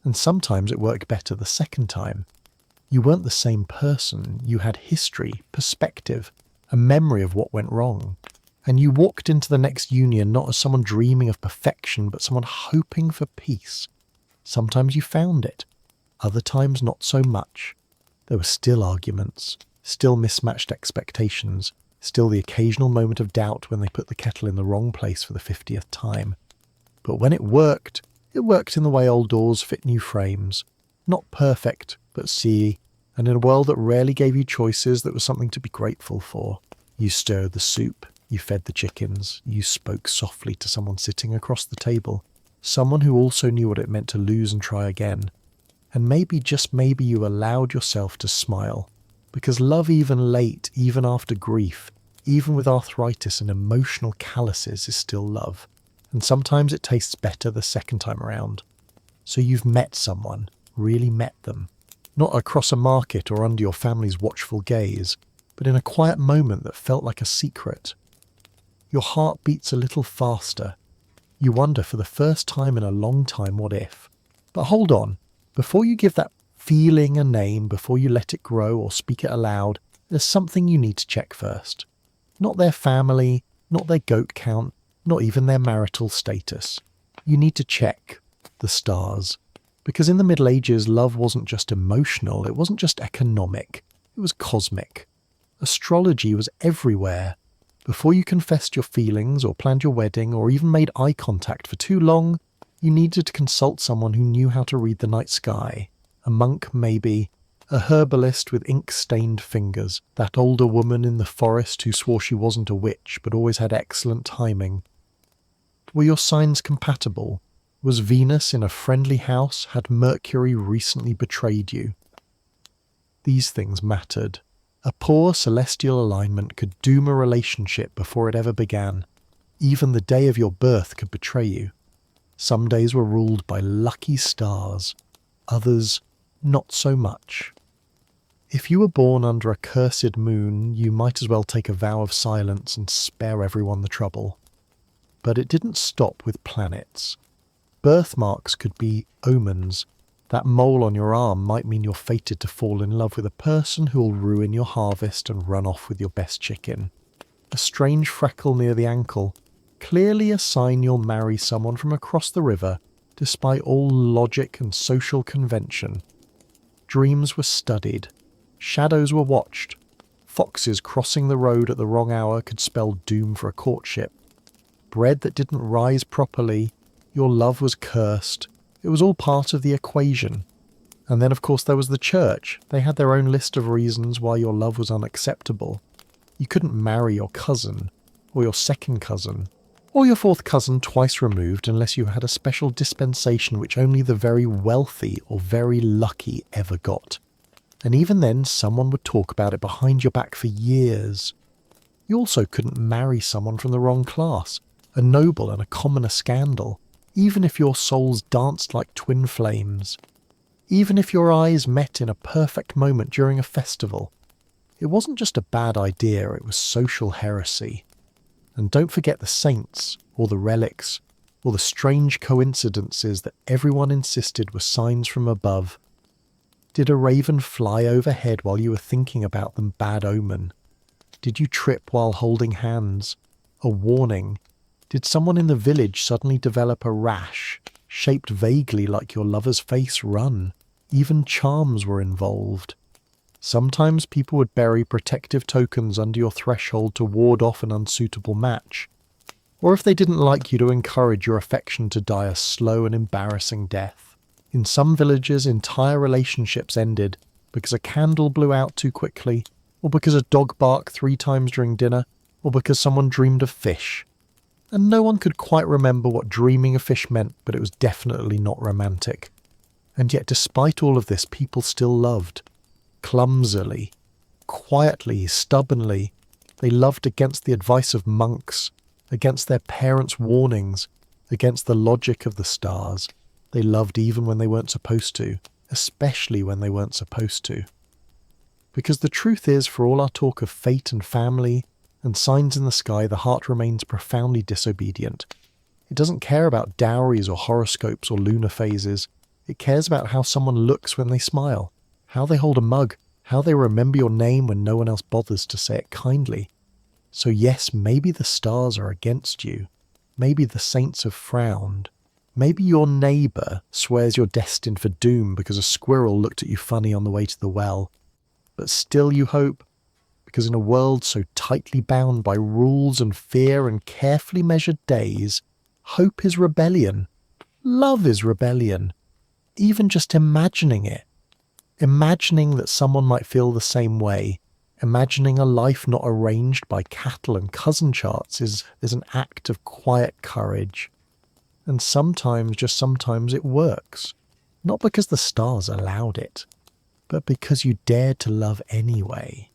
And sometimes it worked better the second time. You weren't the same person, you had history, perspective, a memory of what went wrong. And you walked into the next union not as someone dreaming of perfection, but someone hoping for peace. Sometimes you found it, other times not so much. There were still arguments, still mismatched expectations, still the occasional moment of doubt when they put the kettle in the wrong place for the 50th time. But when it worked in the way old doors fit new frames. Not perfect, at sea, and in a world that rarely gave you choices that was something to be grateful for. You stirred the soup, you fed the chickens, you spoke softly to someone sitting across the table, someone who also knew what it meant to lose and try again. And maybe, just maybe, you allowed yourself to smile. Because love, even late, even after grief, even with arthritis and emotional calluses, is still love. And sometimes it tastes better the second time around. So you've met someone, really met them. Not across a market or under your family's watchful gaze, but in a quiet moment that felt like a secret. Your heart beats a little faster. You wonder for the first time in a long time, what if? But hold on, before you give that feeling a name, before you let it grow or speak it aloud, there's something you need to check first. Not their family, not their goat count, not even their marital status. You need to check the stars. Because in the Middle Ages, love wasn't just emotional, it wasn't just economic, it was cosmic. Astrology was everywhere. Before you confessed your feelings or planned your wedding or even made eye contact for too long, you needed to consult someone who knew how to read the night sky. A monk, maybe. A herbalist with ink-stained fingers. That older woman in the forest who swore she wasn't a witch but always had excellent timing. Were your signs compatible? Was Venus in a friendly house? Had Mercury recently betrayed you? These things mattered. A poor celestial alignment could doom a relationship before it ever began. Even the day of your birth could betray you. Some days were ruled by lucky stars. Others, not so much. If you were born under a cursed moon, you might as well take a vow of silence and spare everyone the trouble. But it didn't stop with planets. Birthmarks could be omens. That mole on your arm might mean you're fated to fall in love with a person who'll ruin your harvest and run off with your best chicken. A strange freckle near the ankle, clearly a sign you'll marry someone from across the river, despite all logic and social convention. Dreams were studied. Shadows were watched. Foxes crossing the road at the wrong hour could spell doom for a courtship. Bread that didn't rise properly, your love was cursed. It was all part of the equation. And then, of course, there was the church. They had their own list of reasons why your love was unacceptable. You couldn't marry your cousin, or your second cousin, or your fourth cousin twice removed unless you had a special dispensation which only the very wealthy or very lucky ever got. And even then, someone would talk about it behind your back for years. You also couldn't marry someone from the wrong class, a noble and a commoner scandal, even if your souls danced like twin flames. Even if your eyes met in a perfect moment during a festival. It wasn't just a bad idea, it was social heresy. And don't forget the saints, or the relics, or the strange coincidences that everyone insisted were signs from above. Did a raven fly overhead while you were thinking about them? Bad omen. Did you trip while holding hands? A warning. Did someone in the village suddenly develop a rash, shaped vaguely like your lover's face? Run. Even charms were involved. Sometimes people would bury protective tokens under your threshold to ward off an unsuitable match. Or if they didn't like you, to encourage your affection to die a slow and embarrassing death. In some villages, entire relationships ended because a candle blew out too quickly, or because a dog barked 3 times during dinner, or because someone dreamed of fish. And no one could quite remember what dreaming of fish meant, but it was definitely not romantic. And yet, despite all of this, people still loved. Clumsily, quietly, stubbornly. They loved against the advice of monks, against their parents' warnings, against the logic of the stars. They loved even when they weren't supposed to, especially when they weren't supposed to. Because the truth is, for all our talk of fate and family and signs in the sky, the heart remains profoundly disobedient. It doesn't care about dowries or horoscopes or lunar phases. It cares about how someone looks when they smile, how they hold a mug, how they remember your name when no one else bothers to say it kindly. So yes, maybe the stars are against you. Maybe the saints have frowned. Maybe your neighbour swears you're destined for doom because a squirrel looked at you funny on the way to the well. But still you hope, because in a world so tightly bound by rules and fear and carefully measured days, hope is rebellion. Love is rebellion. Even just imagining it. Imagining that someone might feel the same way, imagining a life not arranged by cattle and cousin charts is an act of quiet courage. And sometimes, just sometimes, it works. Not because the stars allowed it, but because you dared to love anyway.